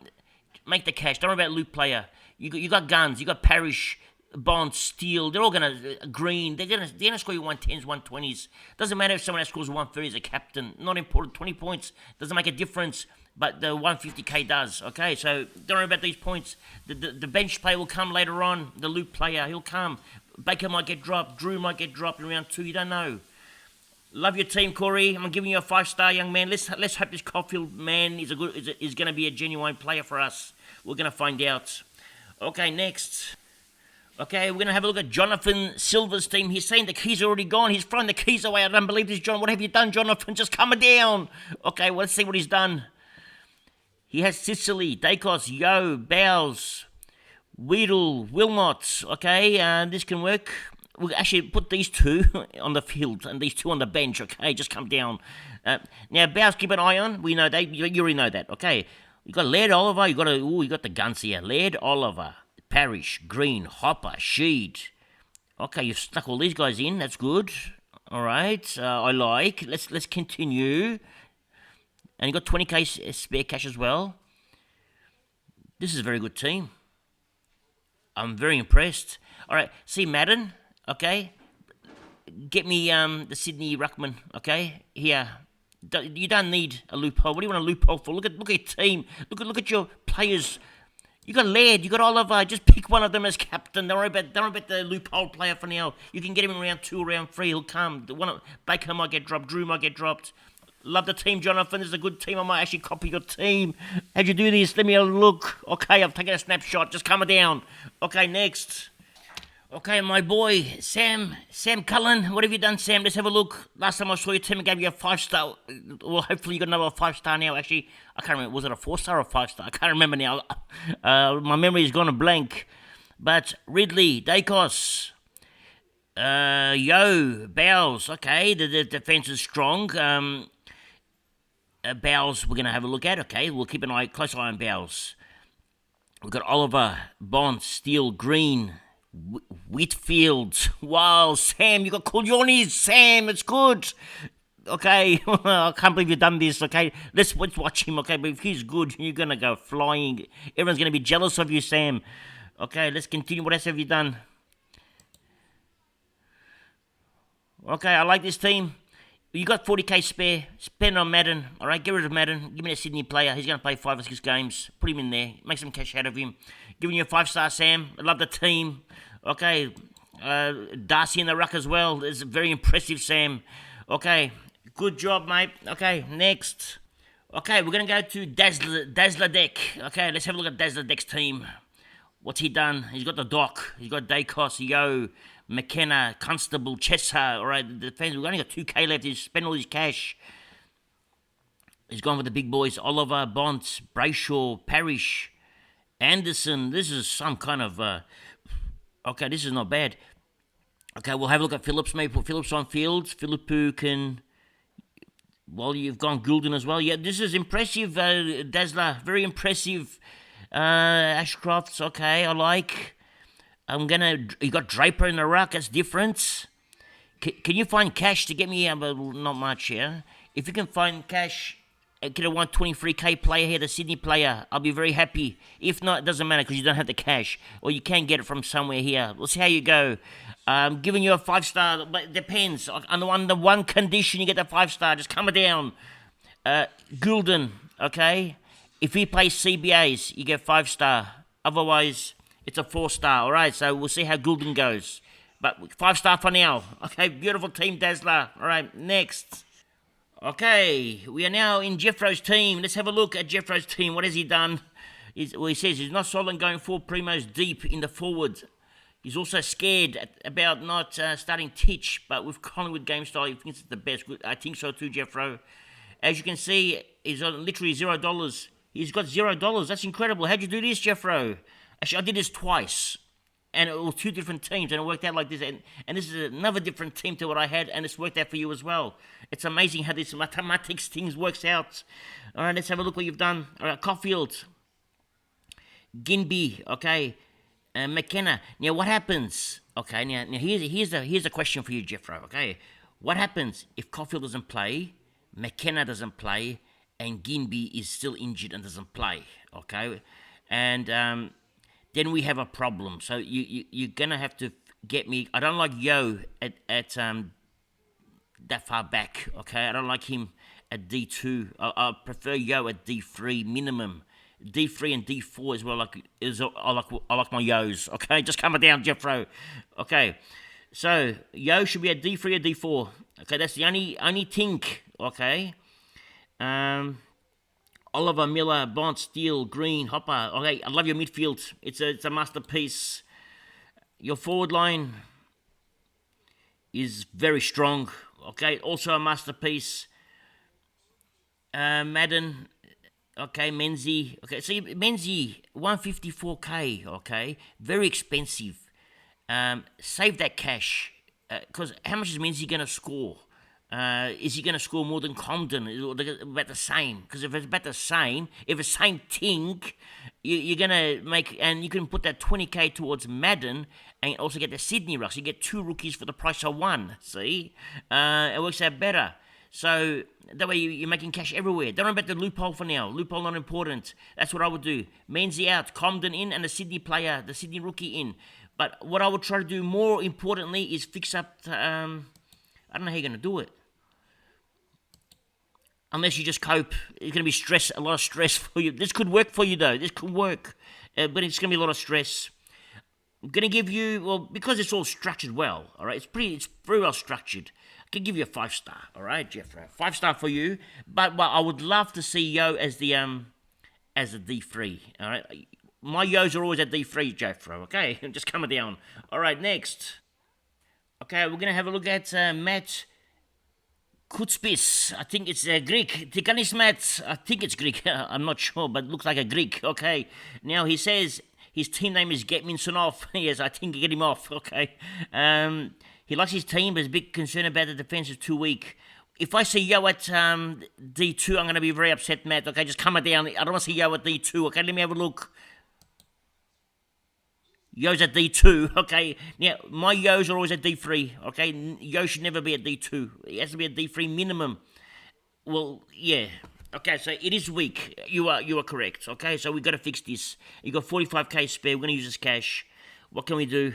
B: make the cash. Don't worry about loop player. You got guns. You got Parrish, Bond, Steele. They're all going to Green. They're going to score you 110s, 120s. Doesn't matter if someone else scores 130 as a captain. Not important. 20 points doesn't make a difference. But the 150k does, okay? So don't worry about these points. The bench player will come later on. The loop player, he'll come. Baker might get dropped. Drew might get dropped in round 2. You don't know. Love your team, Corey. I'm giving you a 5-star, young man. Let's hope this Cotfield man is going to be a genuine player for us. We're going to find out. Okay, next. Okay, we're going to have a look at Jonathan Silver's team. He's saying the keys are already gone. He's throwing the keys away. I don't believe this, John. What have you done, Jonathan? Just come down. Okay, well, let's see what he's done. He has Sicily, Dacos, Yo, Bowles, Weedle, Wilmot. Okay, this can work. We'll actually put these 2 on the field and these 2 on the bench. Okay, just come down. Now, Bowles, keep an eye on. We know that. You already know that. Okay, you got Laird, Oliver. You got the guns here. Laird, Oliver, Parrish, Green, Hopper, Sheed. Okay, you've stuck all these guys in. That's good. All right, I like. Let's continue. And you got 20k spare cash as well. This is a very good team. I'm very impressed. All right, see Madden, okay? Get me the Sydney Ruckman, okay? Here. You don't need a loophole. What do you want a loophole for? Look at your team. Look at your players. You got Laird, you got Oliver. Just pick one of them as captain. Don't worry about the loophole player for now. You can get him in round 2 or round 3. He'll come. Baker might get dropped. Drew might get dropped. Love the team, Jonathan. This is a good team. I might actually copy your team. How'd you do this? Let me have a look. Okay, I've taken a snapshot. Just calm it down. Okay, next. Okay, my boy, Sam Cullen. What have you done, Sam? Let's have a look. Last time I saw your team, I gave you a 5-star. Well, hopefully you got another 5-star now. Actually, I can't remember. Was it a 4-star or 5-star? I can't remember now. My memory is gone a blank. But Ridley, Dacos, Bowles. Okay, the defense is strong. Bowles, we're going to have a look at. Okay, we'll keep close eye on Bowles. We've got Oliver, Bond, Steele, Green, Whitfield. Wow, Sam, you got cool Jonty. Sam, it's good. Okay, I can't believe you've done this. Okay, let's watch him. Okay, but if he's good, you're going to go flying. Everyone's going to be jealous of you, Sam. Okay, let's continue. What else have you done? Okay, I like this team. You got 40k spare. Spend on Madden. All right, get rid of Madden. Give me a Sydney player. He's going to play 5 or 6 games. Put him in there. Make some cash out of him. Giving you a 5-star, Sam. I love the team. Okay, Darcy in the ruck as well. It's very impressive, Sam. Okay, good job, mate. Okay, next. Okay, we're going to go to Desladec. Okay, let's have a look at Desladec's team. What's he done? He's got the Doc. He's got Dacos, McKenna, Constable, Chessa. All right, the defense. We've only got 2k left. He's spent all his cash. He's gone with the big boys. Oliver, Bonds, Brayshaw, Parrish, Anderson. This is some kind of... okay, this is not bad. Okay, we'll have a look at Phillips. Maybe put Phillips on field. Philippou can... Well, you've gone Goulden as well. Yeah, this is impressive, Dazzler. Very impressive. Ashcroft's okay, I like. You got Draper in the ruck, that's different. Can you find cash to get me, not much, yeah? If you can find cash, get a 123k player here, the Sydney player, I'll be very happy. If not, it doesn't matter because you don't have the cash. Or you can get it from somewhere here. We'll see how you go. Giving you a 5-star, but it depends. On the one condition you get the 5-star, just calm it down. Goulden, okay? If he plays CBAs, you get 5-star. Otherwise, it's a 4-star. All right, so we'll see how Goulden goes. But 5-star for now. Okay, beautiful team, Dazzler. All right, next. Okay, we are now in Jethro's team. Let's have a look at Jethro's team. What has he done? He says he's not solid going forward. Primo's deep in the forward. He's also scared about not starting Titch, but with Collingwood game style, he thinks it's the best. I think so too, Jethro. As you can see, he's on literally $0. He's got $0. That's incredible. How'd you do this, Jethro? Actually, I did this twice. And it was 2 different teams, and it worked out like this. And this is another different team to what I had, and it's worked out for you as well. It's amazing how this mathematics things works out. All right, let's have a look what you've done. All right, Caulfield. Ginby, okay. McKenna. Now, what happens? Okay, now here's a question for you, Jethro, okay? What happens if Caulfield doesn't play, McKenna doesn't play, and Ginby is still injured and doesn't play, okay? And then we have a problem. So you're going to have to get me... I don't like Yo at that far back, okay? I don't like him at D2. I prefer Yo at D3 minimum. D3 and D4 is where I like my Yos, okay? Just calm it down, Jethro. Okay, so Yo should be at D3 or D4. Okay, that's the only thing, okay? Oliver, Miller, Bond, Steele, Green, Hopper. Okay, I love your midfield. It's a masterpiece. Your forward line is very strong. Okay, also a masterpiece. Madden. Okay, Menzie. Okay, see, Menzie, 154k. Okay, very expensive. Save that cash. Because how much is Menzie going to score? Is he going to score more than Comden? About the same? Because if it's about the same, if it's the same thing, you're going to make... And you can put that 20k towards Madden and also get the Sydney rucks. You get 2 rookies for the price of 1, see? It works out better. So that way you're making cash everywhere. Don't worry about the loophole for now. Loophole not important. That's what I would do. Menzie out, Comden in, and the Sydney player, the Sydney rookie in. But what I would try to do more importantly is fix up... I don't know how you're going to do it. Unless you just cope. It's going to be a lot of stress for you. This could work for you, though. This could work. But it's going to be a lot of stress. I'm going to give you, well, because it's all structured well, all right? It's very well structured. can give you a 5-star. All right, Jethro, 5-star for you. But I would love to see Yo as the as a D3. All right, my Yos are always at D3, Jethro. Okay, just coming down. All right, next. Okay, we're gonna have a look at Matt Kutspis. I think it's Greek. Tikanis Matt. I think it's Greek. I'm not sure, but it looks like a Greek. Okay. Now he says his team name is Get Minson Off. Yes, I think get him off. Okay. He likes his team, but is a bit concerned about the defense is too weak. If I see Yo at D2, I'm going to be very upset, Matt. Okay, just come down. I don't want to see Yo at D2. Okay, let me have a look. Yo's at D2, okay? Now, my Yo's are always at D3, okay? Yo should never be at D2. It has to be at D3 minimum. Well, yeah. Okay, so it is weak. You are correct, okay? So we've got to fix this. You got 45k spare. We're going to use this cash. What can we do?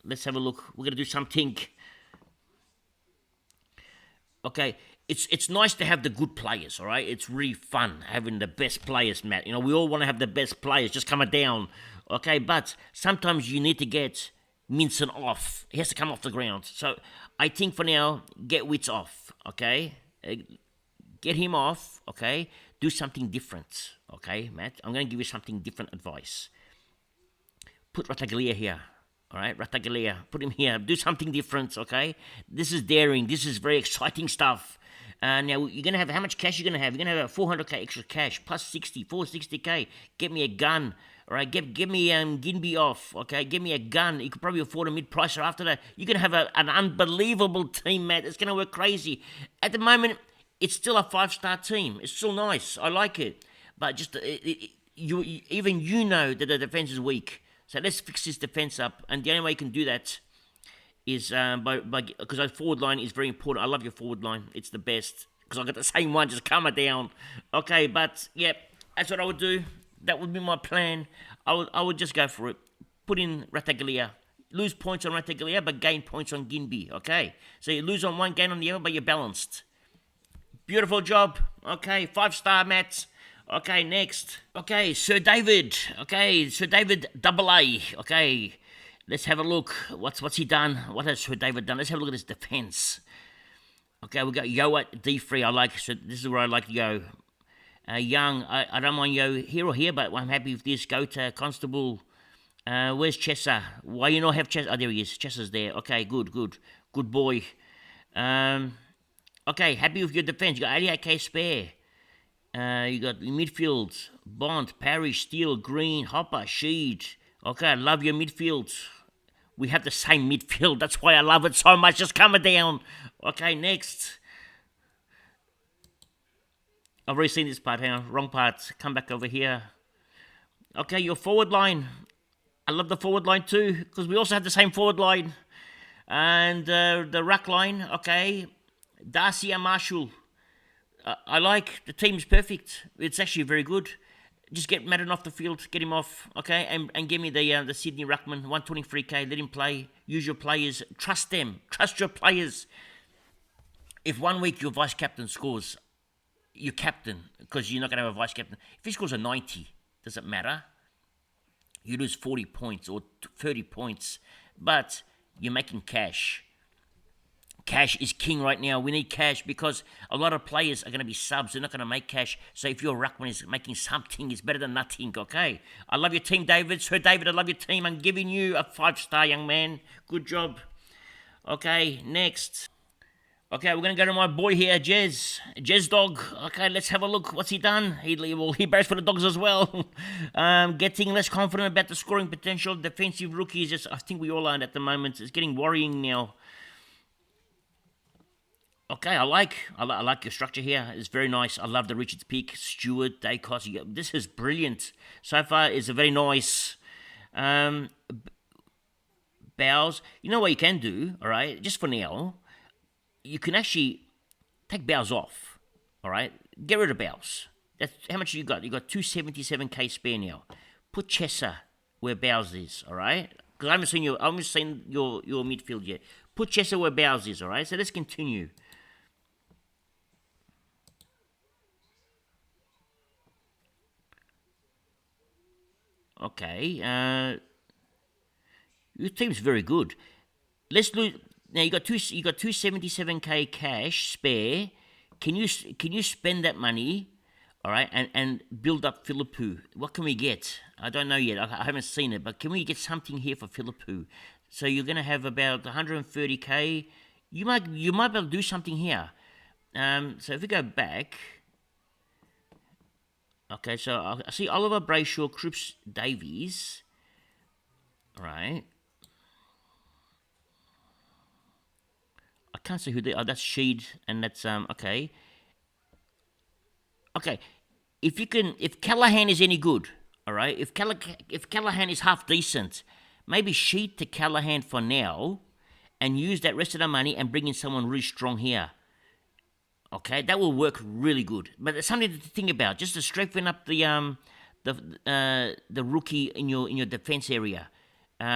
B: Let's have a look. We're going to do something. Okay, it's nice to have the good players, all right? It's really fun having the best players, Matt. You know, we all want to have the best players. Just coming down. Okay, but sometimes you need to get Minson off. He has to come off the ground. So I think for now, get Wits off, okay? Get him off, okay? Do something different, okay, Matt? I'm going to give you something different advice. Put Rataglia here, all right? Rataglia, put him here. Do something different, okay? This is daring. This is very exciting stuff. Now, you're going to have, how much cash you're going to have? You're going to have 400k extra cash, plus 460k. Get me a gun. All right, give me Ginby off, okay? Give me a gun. You could probably afford a mid-pricer after that. You're going to have an unbelievable team, Matt. It's going to work crazy. At the moment, it's still a 5-star team. It's still nice. I like it. But just even you know that the defense is weak. So let's fix this defense up. And the only way you can do that is because our forward line is very important. I love your forward line. It's the best. Because I've got the same one. Just calm it down. Okay, but, yeah, that's what I would do. That would be my plan. I would just go for it. Put in Rataglia. Lose points on Rataglia, but gain points on Ginby. Okay? So you lose on one, gain on the other, but you're balanced. Beautiful job. Okay, 5-star, Matt. Okay, next. Okay, Sir David. Okay, Sir David AA. Okay, let's have a look. What's he done? What has Sir David done? Let's have a look at his defense. Okay, we got Yo at D3. I like, so this is where I like Yo. Young, I don't mind Yo here or here, but I'm happy with this. Go to Constable. Where's Chesser? Why you not have Chesser? Oh, there he is. Chesser's there. Okay, good boy. Okay, happy with your defense. You got 88k spare. You got midfield. Bond, Parrish, Steele, Green, Hopper, Sheed. Okay, I love your midfield. We have the same midfield. That's why I love it so much. Just coming down. Okay, next. I've already seen this part here. Wrong part. Come back over here. Okay, your forward line. I love the forward line too, because we also have the same forward line. And the ruck line, okay. Darcy and Marshall. I like. The team's perfect. It's actually very good. Just get Madden off the field. Get him off, okay. And give me the Sydney Ruckman, 123k. Let him play. Use your players. Trust them. Trust your players. If 1 week your vice captain scores, you captain, because you're not going to have a vice captain. If he scores a 90, does it matter? You lose 40 points or 30 points, but you're making cash. Cash is king right now. We need cash because a lot of players are going to be subs. They're not going to make cash. So if your ruckman is making something, it's better than nothing, okay? I love your team, David. Sir David, I love your team. I'm giving you a 5-star, young man. Good job. Okay, next. Okay, we're going to go to my boy here, Jazzdog. Okay, let's have a look. What's he done? He bears for the Dogs as well. Getting less confident about the scoring potential. Defensive rookies, just I think we all are at the moment. It's getting worrying now. Okay, I like your structure here. It's very nice. I love the Richards Peak, Stewart, Dacos. This is brilliant. So far, it's a very nice. Bows. You know what you can do, all right? Just for now. You can actually take Bows off, all right? Get rid of Bows. That's how much you got. You got 277k spare now. Put Chesser where Bows is, all right? Because I haven't seen your midfield yet. Put Chesser where Bows is, all right? So let's continue. Okay. Your team's very good. Let's lose. Now you got 277k cash spare. Can you spend that money, all right, and build up Philippou? What can we get? I don't know yet. I haven't seen it, but can we get something here for Philippou? So you're gonna have about 130k. You might be able to do something here. So if we go back, okay. So I see Oliver Brayshaw, Cripps Davies, all right. I can't see who they are. That's Sheed, and that's okay. Okay, if Callahan is any good, all right. If Callahan is half decent, maybe Sheed to Callahan for now, and use that rest of the money and bring in someone really strong here. Okay, that will work really good. But it's something to think about, just to strengthen up the rookie in your defense area,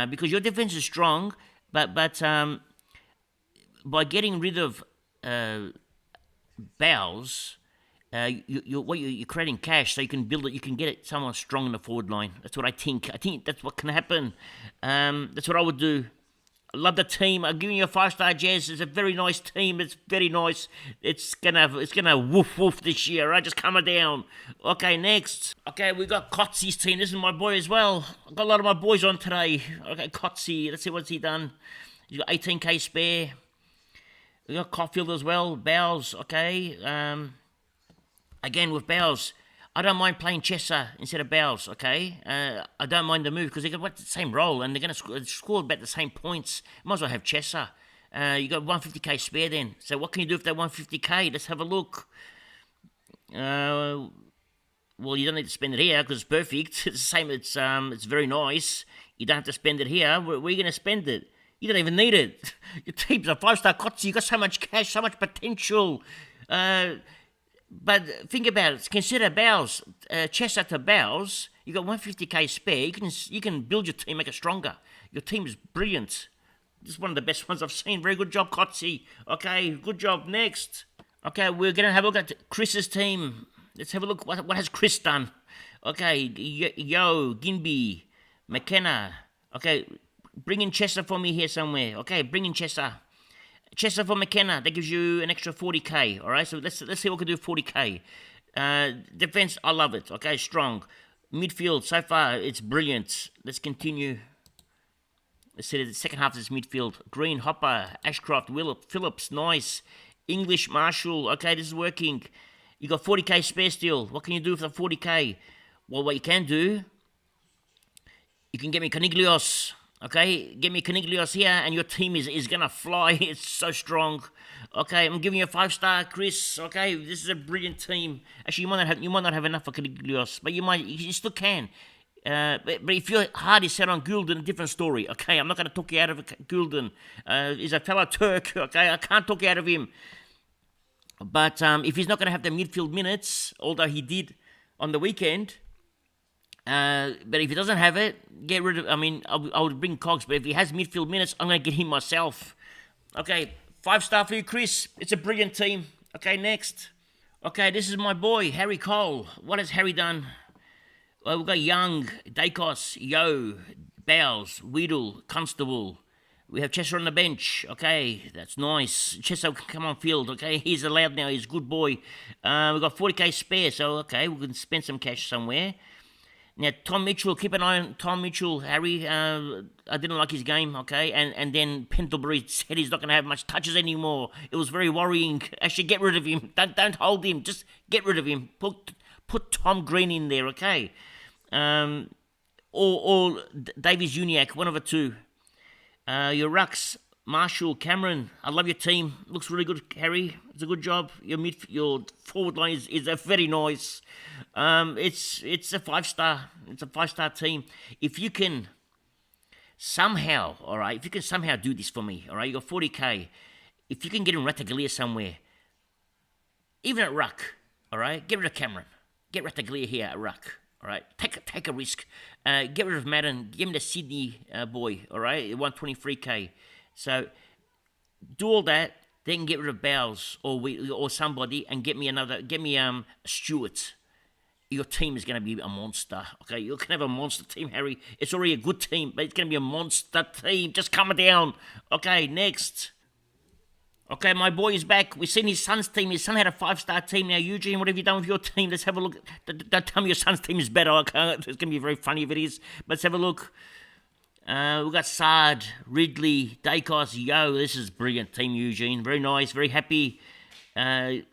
B: because your defense is strong, but by getting rid of Bowles, you're creating cash, so you can build it. You can get it someone strong in the forward line. That's what I think. I think that's what can happen. That's what I would do. I love the team. I'm giving you a 5-star, Jazz. It's a very nice team. It's very nice. It's gonna woof woof this year. Right, just calm it down. Okay, next. Okay, we got Cotsi's team. This is my boy as well. I've got a lot of my boys on today. Okay, Cotsi. Let's see what's he done. He's got 18k spare. We got Caulfield as well. Bowles. Okay. Again with Bowles, I don't mind playing Chesser instead of Bowles, okay? I don't mind the move because they've got the same role and they're going to score about the same points. Might as well have Chesser. You got 150k spare then. So what can you do with that 150k? Let's have a look. Well, you don't need to spend it here because it's perfect. It's the same. It's very nice. You don't have to spend it here. Where are you going to spend it? You don't even need it. Your team's a 5-star Cotsi. You got so much cash, so much potential. But think about it. Consider Bowles, Chesser to Bowles. You got 150k spare. You can build your team, make it stronger. Your team is brilliant. This is one of the best ones I've seen. Very good job, Cotsi. Okay, good job. Next. Okay, we're gonna have a look at Chris's team. Let's have a look. What has Chris done? Okay, Yo, Ginby, McKenna. Okay, bring in Chesser for me here somewhere. Okay, bring in Chesser. Chesser for McKenna, that gives you an extra 40k, all right? So let's see what we can do with 40k. Defense, I love it, okay? Strong. Midfield, so far, it's brilliant. Let's continue. Let's see the second half of this midfield. Green, Hopper, Ashcroft, Phillips, nice. English, Marshall, okay, this is working. You got 40k spare still. What can you do with the 40k? Well, what you can do, you can get me Caniglios. Okay, get me Caniglios here, and your team is gonna fly. It's so strong. Okay, I'm giving you a 5-star, Chris. Okay, this is a brilliant team. Actually, you might not have enough for Caniglios, but you still can. But if your heart is set on Gulden, a different story. Okay, I'm not gonna talk you out of Gulden. He's a fellow Turk. Okay, I can't talk you out of him. But if he's not gonna have the midfield minutes, although he did on the weekend. But if he doesn't have it, get rid of. I would bring Cogs. But if he has midfield minutes, I'm going to get him myself. Okay, 5-star for you, Chris. It's a brilliant team. Okay, next. Okay, this is my boy, Harry Cole. What has Harry done? Well, we've got Young, Dacos, Yo, Bowles, Weedle, Constable. We have Chesser on the bench. Okay, that's nice. Chesser can come on field. Okay, he's allowed now. He's a good boy. We've got 40k spare, so okay, we can spend some cash somewhere. Now, Tom Mitchell, keep an eye on Tom Mitchell, Harry. I didn't like his game, okay? And then Pendlebury said he's not going to have much touches anymore. It was very worrying. Actually, get rid of him. Don't hold him. Just get rid of him. Put Tom Green in there, okay? Or Davies Uniac, one of the two. Your rucks, Marshall, Cameron. I love your team. Looks really good, Harry. It's a good job. Your forward line is very nice. It's a 5-star. It's a 5-star team. If you can somehow, all right, do this for me, all right, you got 40k. If you can get in Rataglia somewhere, even at ruck, all right, get rid of Cameron. Get Rataglia here at ruck, all right. Take a risk. Get rid of Madden. Give him the Sydney boy, all right, 123k. So do all that. Then get rid of Bowles or somebody and get me Stewart. Your team is going to be a monster. Okay, you can have a monster team, Harry. It's already a good team, but it's going to be a monster team. Just calm it down. Okay, next. Okay, my boy is back. We've seen his son's team. His son had a 5-star team. Now, Eugene, what have you done with your team? Let's have a look. Don't tell me your son's team is better. Okay? It's going to be very funny if it is. But let's have a look. We've got Sard, Ridley, Dacos, Yo. This is a brilliant team, Eugene. Very nice, very happy. I'd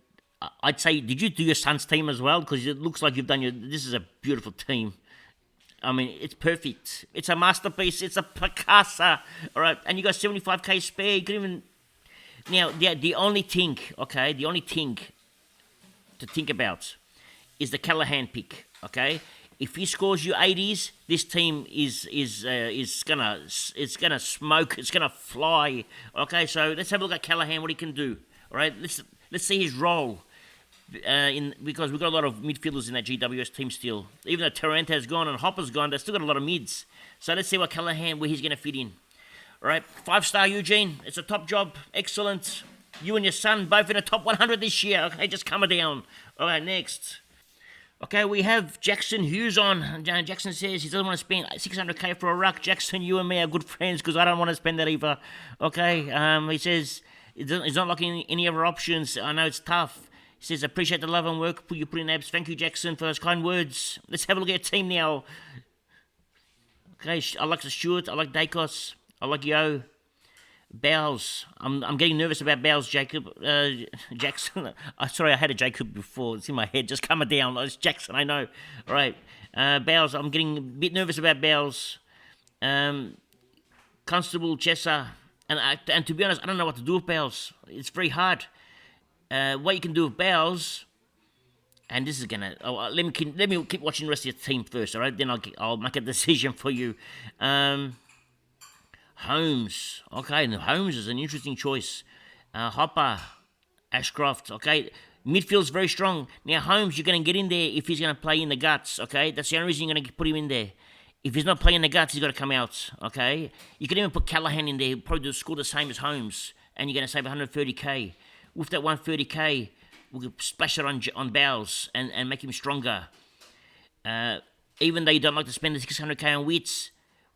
B: say, did you do your son's team as well? Because it looks like you've done this is a beautiful team. I mean, it's perfect. It's a masterpiece. It's a Picasso. All right, and you got 75k spare. You can even... Now, the only thing to think about is the Callahan pick, okay? If he scores you 80s, this team is gonna smoke. It's gonna fly. Okay, so let's have a look at Callahan. What he can do. All right, let's see his role. Because we've got a lot of midfielders in that GWS team still. Even though Taranta's gone and Hopper's gone, they've still got a lot of mids. So let's see what Callahan, where he's gonna fit in. All right, 5-star Eugene. It's a top job. Excellent. You and your son both in the top 100 this year. Okay, just coming down. All right, next. Okay, we have Jackson Hughes on. Jackson says he doesn't want to spend 600k for a ruck. Jackson, you and me are good friends because I don't want to spend that either. Okay, he says he's not looking at any other options. I know it's tough. He says, appreciate the love and work you put in, Abs. Thank you, Jackson, for those kind words. Let's have a look at your team now. Okay, I like the Stewart. I like Dacos. I like Yo. Bowles. I'm getting nervous about Bowles, Jacob. Jackson. Sorry, I had a Jacob before. It's in my head. Just coming down. It's Jackson, I know. All right. Bowles. I'm getting a bit nervous about Bowles. Constable, Chessa. And to be honest, I don't know what to do with Bowles. It's very hard. What you can do with Bowles... And this is gonna... let me keep watching the rest of your team first, all right? Then I'll make a decision for you. Holmes. Okay, and Holmes is an interesting choice. Hopper, Ashcroft. Okay, midfield's very strong. Now, Holmes, you're going to get in there if he's going to play in the guts. Okay, that's the only reason you're going to put him in there. If he's not playing the guts, he's got to come out. Okay, you can even put Callahan in there. He'll probably score the same as Holmes, and you're going to save 130k. With that 130k, we can splash it on Bowles and make him stronger. Even though you don't like to spend the 600k on Wits,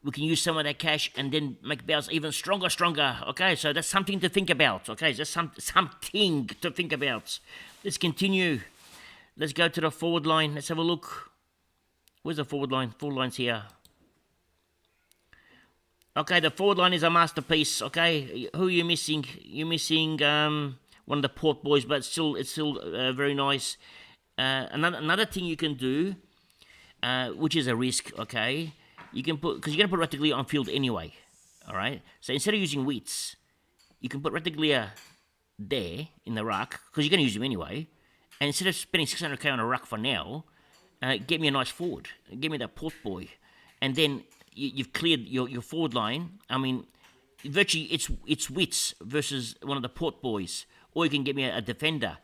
B: we can use some of that cash and then make Bowles even stronger. Okay, so that's something to think about. Okay, that's something to think about. Let's continue. Let's go to the forward line. Let's have a look. Where's the forward line? Forward line's here. Okay, the forward line is a masterpiece. Okay, who are you missing? You're missing one of the Port boys, but it's still very nice. Another thing you can do, which is a risk. Okay. You can put, because you're going to put Reticlia on field anyway, all right? So instead of using Wits, you can put Reticlia there in the ruck, because you're going to use him anyway, and instead of spending 600k on a ruck for now, get me a nice forward. Get me that Port boy. And then you've cleared your forward line. I mean, virtually it's Wits versus one of the Port boys, or you can get me a defender,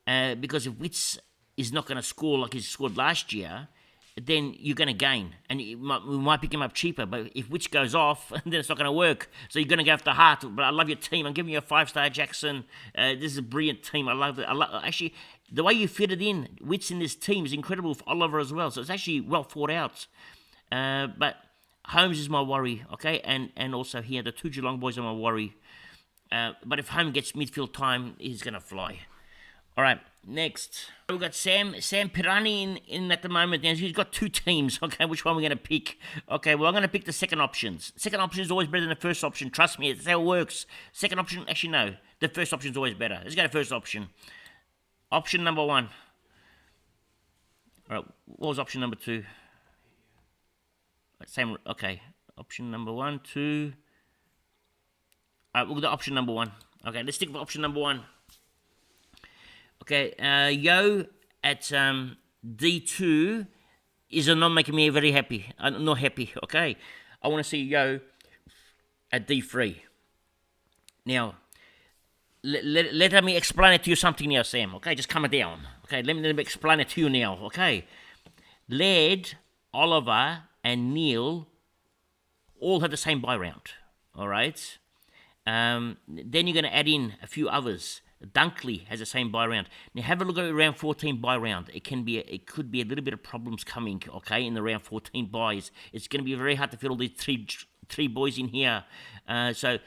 B: because if Wits is not going to score like he scored last year, then you're going to gain. And we might pick him up cheaper, but if Witch goes off, then it's not going to work. So you're going to go after Hart. But I love your team. I'm giving you a 5-star, Jackson. This is a brilliant team. I love it. Actually, the way you fit it in, Witch in this team is incredible with Oliver as well. So it's actually well thought out. But Holmes is my worry, okay? And also here, the two Geelong boys are my worry. But if Holmes gets midfield time, he's going to fly. All right, next. We've got Sam Pirani in at the moment. Now, he's got two teams. Okay, which one we're going to pick? Okay, well, I'm going to pick the second options. Second option is always better than the first option. Trust me, that's how it works. Second option, actually, no. The first option is always better. Let's go to first option. Option number 1. All right, what was option number 2? Same, okay. Option number 1, 2. All right, we'll go to option number 1. Okay, let's stick with option number 1. Okay, Yo at D2 is not making me very happy. I'm not happy, okay? I want to see Yo at D3. Now, let me explain it to you something now, Sam, okay? Just calm it down, okay? Let me explain it to you now, okay? Laird, Oliver, and Neil all have the same buy round, all right? Then you're going to add in a few others. Dunkley has the same buy round. Now have a look at the round 14 buy round. It could be a little bit of problems coming, okay, in the round 14 buys. It's going to be very hard to fit all these three boys in here. So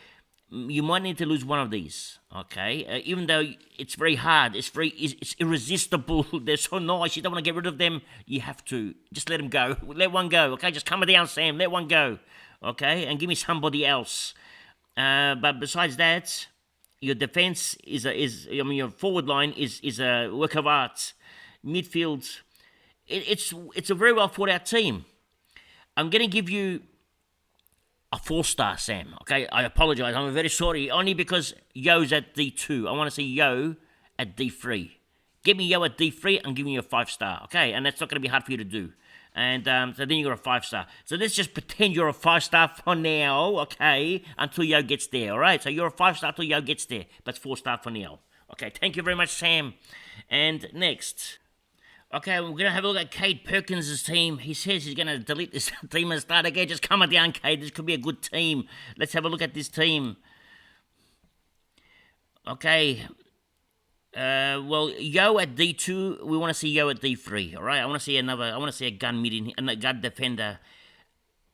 B: You might need to lose one of these, okay? Even though it's very hard, it's irresistible. They're so nice. You don't want to get rid of them. You have to just let them go. Let one go, okay? Just calm it down, Sam. Let one go, okay? And give me somebody else. But besides that, your defense your forward line is a work of art. Midfield, it's a very well thought out team. I'm going to give you a 4-star, Sam. Okay, I apologise. I'm very sorry. Only because Yo's at D2. I want to see Yo at D3. Give me Yo at D3. I'm giving you a 5-star. Okay, and that's not going to be hard for you to do. And so then you're a 5-star. So let's just pretend you're a 5-star for now. Okay, until Yo gets there. All right. So you're a 5-star until Yo gets there, but 4-star for now. Okay. Thank you very much, Sam. And next. Okay, we're going to have a look at Cade Perkins' team. He says he's going to delete this team and start again. Just calm it down, Cade. This could be a good team. Let's have a look at this team. Okay. Well, Yo at D2. We want to see Yo at D3. All right. I want to see a gun mid in, a gun defender.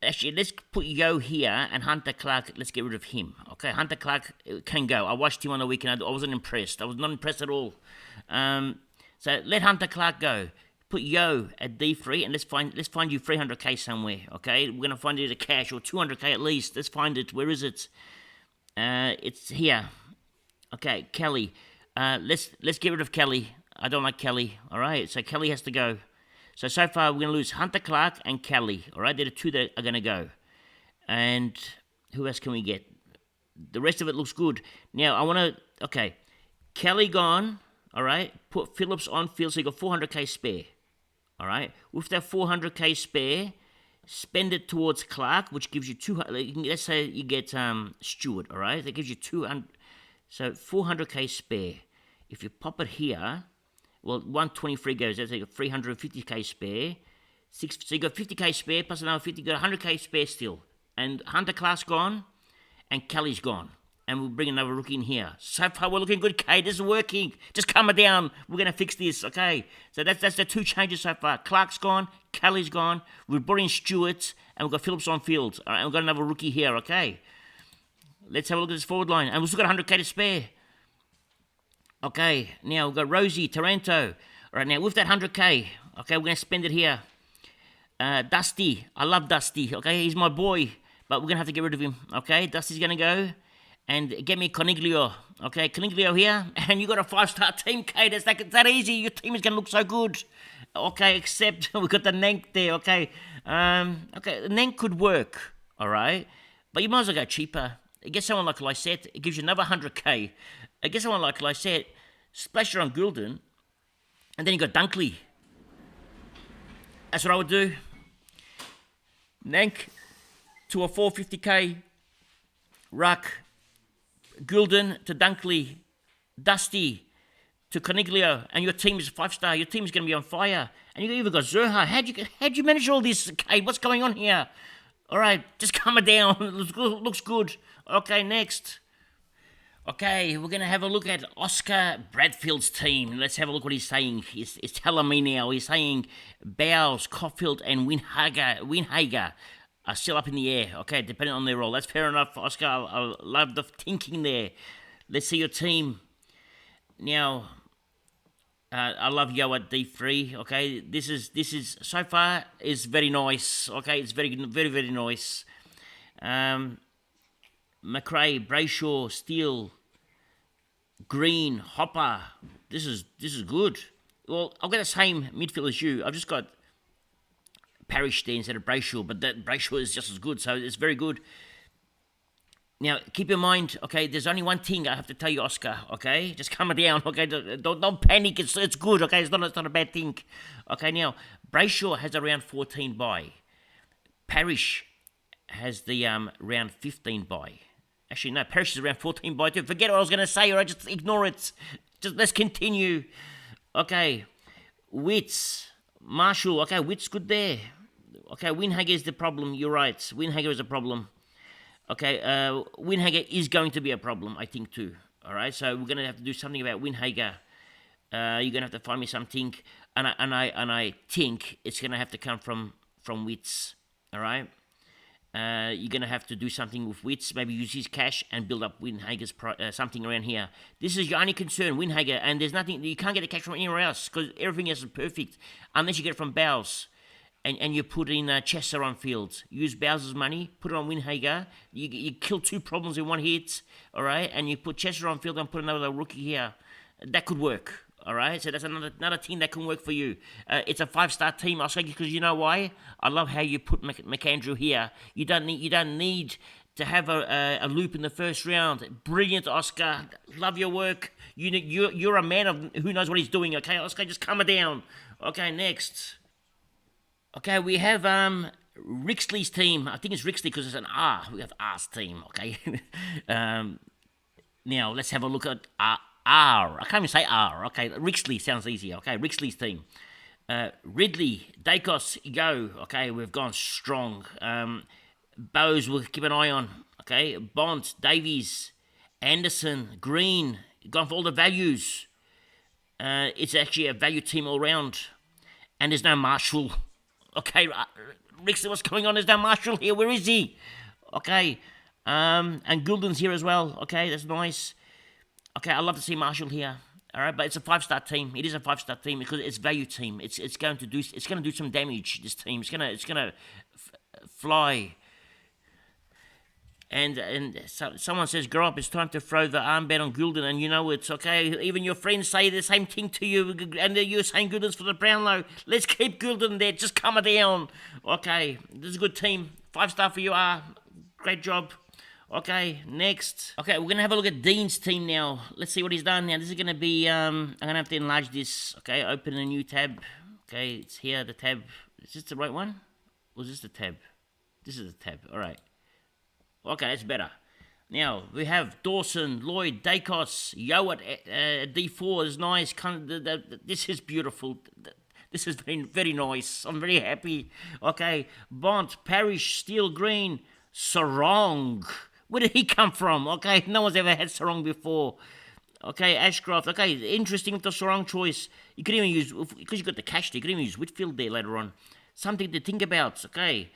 B: Actually, let's put Yo here and Hunter Clark. Let's get rid of him. Okay, Hunter Clark can go. I watched him on the weekend. I wasn't impressed. I was not impressed at all. So let Hunter Clark go. Put Yo at D3 and let's find you 300k somewhere. Okay, we're gonna find you the cash or 200k at least. Let's find it. Where is it? It's here. Okay, Kelly. Let's get rid of Kelly. I don't like Kelly. All right, so Kelly has to go. So far we're gonna lose Hunter Clark and Kelly. All right, they're the two that are gonna go. And who else can we get? The rest of it looks good. Now I wanna. Okay, Kelly gone. All right, put Phillips on field so you got 400k spare. All right, with that 400k spare, spend it towards Clark, which gives you 200. Let's say you get Stewart. All right, that gives you 200. So 400k spare. If you pop it here, well, 123 goes there, so you got 350k spare. So you got 50k spare plus another 50. You got 100k spare still. And Hunter Clark's gone, and Kelly's gone. And we'll bring another rookie in here. So far, we're looking good, Kate. This is working. Just calm it down. We're going to fix this, okay? So that's the two changes so far. Clark's gone. Kelly's gone. We've brought in Stewart. And we've got Phillips on field. All right, and we've got another rookie here, okay? Let's have a look at this forward line. And we've still got 100k to spare. Okay, now we've got Rosie, Taranto. All right, now with that 100k, okay, we're going to spend it here. Dusty. I love Dusty, okay? He's my boy. But we're going to have to get rid of him, okay? Dusty's going to go. And get me Coniglio. Okay, Coniglio here. And you got a 5-star team, Kate. It's that easy. Your team is going to look so good. Okay, except we got the Nank there, okay. Okay, the Nank could work, all right. But you might as well go cheaper. Get someone like Lysette. It gives you another 100k. Get someone like Lysette. Splash it on Gulden. And then you got Dunkley. That's what I would do. Nank to a 450k. Ruck. Gulden to Dunkley, Dusty to Coniglio, and your team is 5-star. Your team is going to be on fire. And you even got Zerha. How'd you manage all this, Kate? What's going on here? All right, just calm it down. It looks good. Okay, next. Okay, we're going to have a look at Oscar Bradfield's team. Let's have a look what he's saying. He's telling me now. He's saying Bowles, Caulfield, and Winhager are still up in the air, okay, depending on their role. That's fair enough, Oscar. I love the thinking there. Let's see your team. Now, I love Yo at D3, okay. This is so far is very nice, okay. It's very, very, very nice. McRae, Brayshaw, Steele, Green, Hopper. This is good. Well, I've got the same midfield as you. I've just got Parrish there instead of Brayshaw, but that Brayshaw is just as good, so it's very good. Now, keep in mind, okay, there's only one thing I have to tell you, Oscar, okay? Just calm it down, okay? Don't panic, it's good, okay? It's not a bad thing. Okay, now, Brayshaw has a round 14 bye. Parrish has the round 15 bye. Actually, no, Parrish is around 14 bye too. Forget what I was going to say, alright? Just ignore it. Just let's continue. Okay, Wits, Marshall, okay, Wits good there. Okay, Winhager is the problem. You're right. Winhager is a problem. Okay, Winhager is going to be a problem, I think, too. All right, so we're going to have to do something about Winhager. You're going to have to find me something, and I think it's going to have to come from Wits. All right, You're going to have to do something with Wits, maybe use his cash and build up Winhager's something around here. This is your only concern, Winhager, and there's nothing, you can't get the cash from anywhere else because everything else is perfect unless you get it from Bowles. And you put in Chester on field. Use Bowles' money, put it on Winhager. You kill 2 problems in 1 hit, all right? And you put Chester on field and put another rookie here. That could work, all right? So that's another team that can work for you. It's a 5-star team, I'll say, because you know why? I love how you put McAndrew here. You don't need to have a loop in the first round. Brilliant, Oscar. Love your work. You're a man of who knows what he's doing, okay? Oscar, just calm it down. Okay, next. Okay, we have Rixley's team. I think it's Rixley because it's an R. We have R's team, okay? Now, let's have a look at R. I can't even say R, okay? Rixley sounds easier, okay? Rixley's team. Ridley, Dacos, go, okay? We've gone strong. Bowes, we'll keep an eye on, okay? Bont, Davies, Anderson, Green, gone for all the values. It's actually a value team all round. And there's no Marshall. Okay, Rixley, what's going on? There's no Marshall here. Where is he? Okay, and Goulden's here as well. Okay, that's nice. Okay, I love to see Marshall here. All right, but it's a 5-star team. It is a 5-star team because it's value team. It's going to do some damage. This team. It's gonna fly. And so, someone says, grow up, it's time to throw the armband on Goulden, and you know it's okay. Even your friends say the same thing to you, and you're saying Goulden's for the Brownlow. Let's keep Goulden there, just calm it down. Okay, this is a good team. 5-star for you, great job. Okay, next. Okay, we're going to have a look at Dean's team now. Let's see what he's done now. This is going to be, I'm going to have to enlarge this. Okay, open a new tab. Okay, it's here, the tab. Is this the right one? Or is this the tab? This is the tab, all right. Okay, that's better. Now, we have Dawson, Lloyd, Dacos, Yo at D4 is nice. This is beautiful. This has been very nice. I'm very happy. Okay, Bont, Parrish, Steel Green, Sarong. Where did he come from? Okay, no one's ever had Sarong before. Okay, Ashcroft. Okay, interesting with the Sarong choice. You could even use, because you got the cash there, you could even use Whitfield there later on. Something to think about, okay.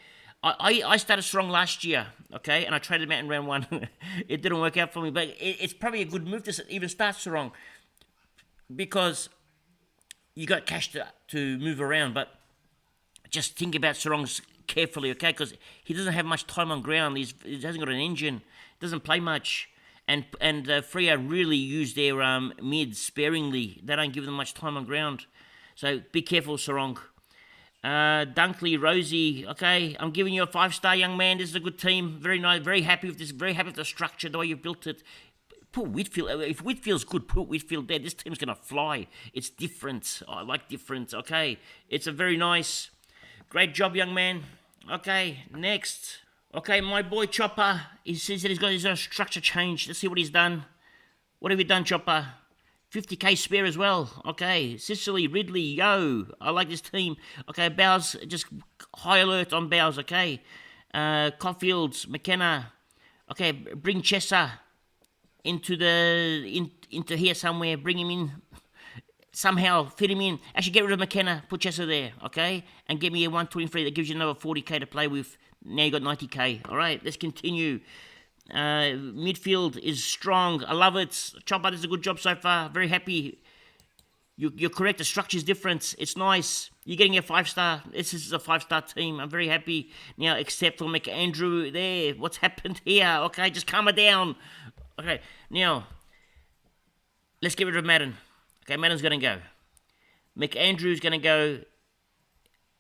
B: I started strong last year, okay, and I traded him out in round 1. It didn't work out for me, but it's probably a good move to even start strong because you got cash to move around, but just think about Sarong's carefully, okay, because he doesn't have much time on ground. He hasn't got an engine, doesn't play much, and Freo really use their mids sparingly. They don't give them much time on ground, so be careful, Sarong. Dunkley, Rosie, okay, I'm giving you a 5-star, young man. This is a good team. Very nice, very happy with this, very happy with the structure, the way you've built it. Put Whitfield, if Whitfield's good, put Whitfield there. This team's going to fly. It's different. I like different, okay. It's a very nice, great job, young man. Okay, next. Okay, my boy Chopper, he says that he's got his own structure change. Let's see what he's done. What have you done, Chopper? 50k spare as well. Okay, Sicily, Ridley, yo. I like this team. Okay, Bowles, just high alert on Bowles, okay. Caulfield, McKenna. Okay, bring Chester into into here somewhere. Bring him in. Somehow fit him in. Actually, get rid of McKenna. Put Chester there, okay? And get me a 123 that gives you another 40k to play with. Now you got 90k. All right, let's continue. Midfield is strong. I love it. Chopper does a good job so far. Very happy. You're correct. The structure's different. It's nice. You're getting a 5-star. This is a 5-star team. I'm very happy. Now, except for McAndrew there. What's happened here? Okay, just calm it down. Okay, now, let's get rid of Madden. Okay, Madden's going to go. McAndrew's going to go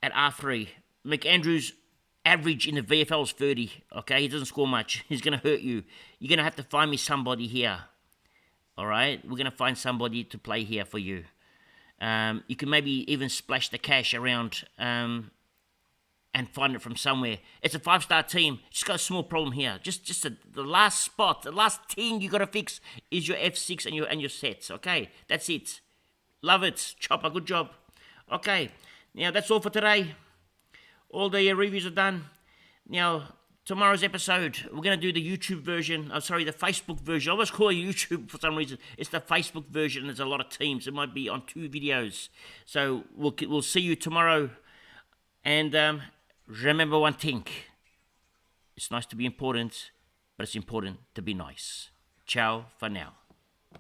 B: at R3. McAndrew's average in the VFL is 30, okay? He doesn't score much. He's going to hurt you. You're going to have to find me somebody here, all right? We're going to find somebody to play here for you. You can maybe even splash the cash around and find it from somewhere. It's a 5-star team. Just got a small problem here. Just the last spot, the last thing you got to fix is your F6 and your sets, okay? That's it. Love it. Chopper, good job. Okay, now that's all for today. All the reviews are done. Now, tomorrow's episode, we're going to do the YouTube version. The Facebook version. I always call it YouTube for some reason. It's the Facebook version. There's a lot of teams. It might be on 2 videos. So, we'll see you tomorrow. And remember one thing. It's nice to be important, but it's important to be nice. Ciao for now.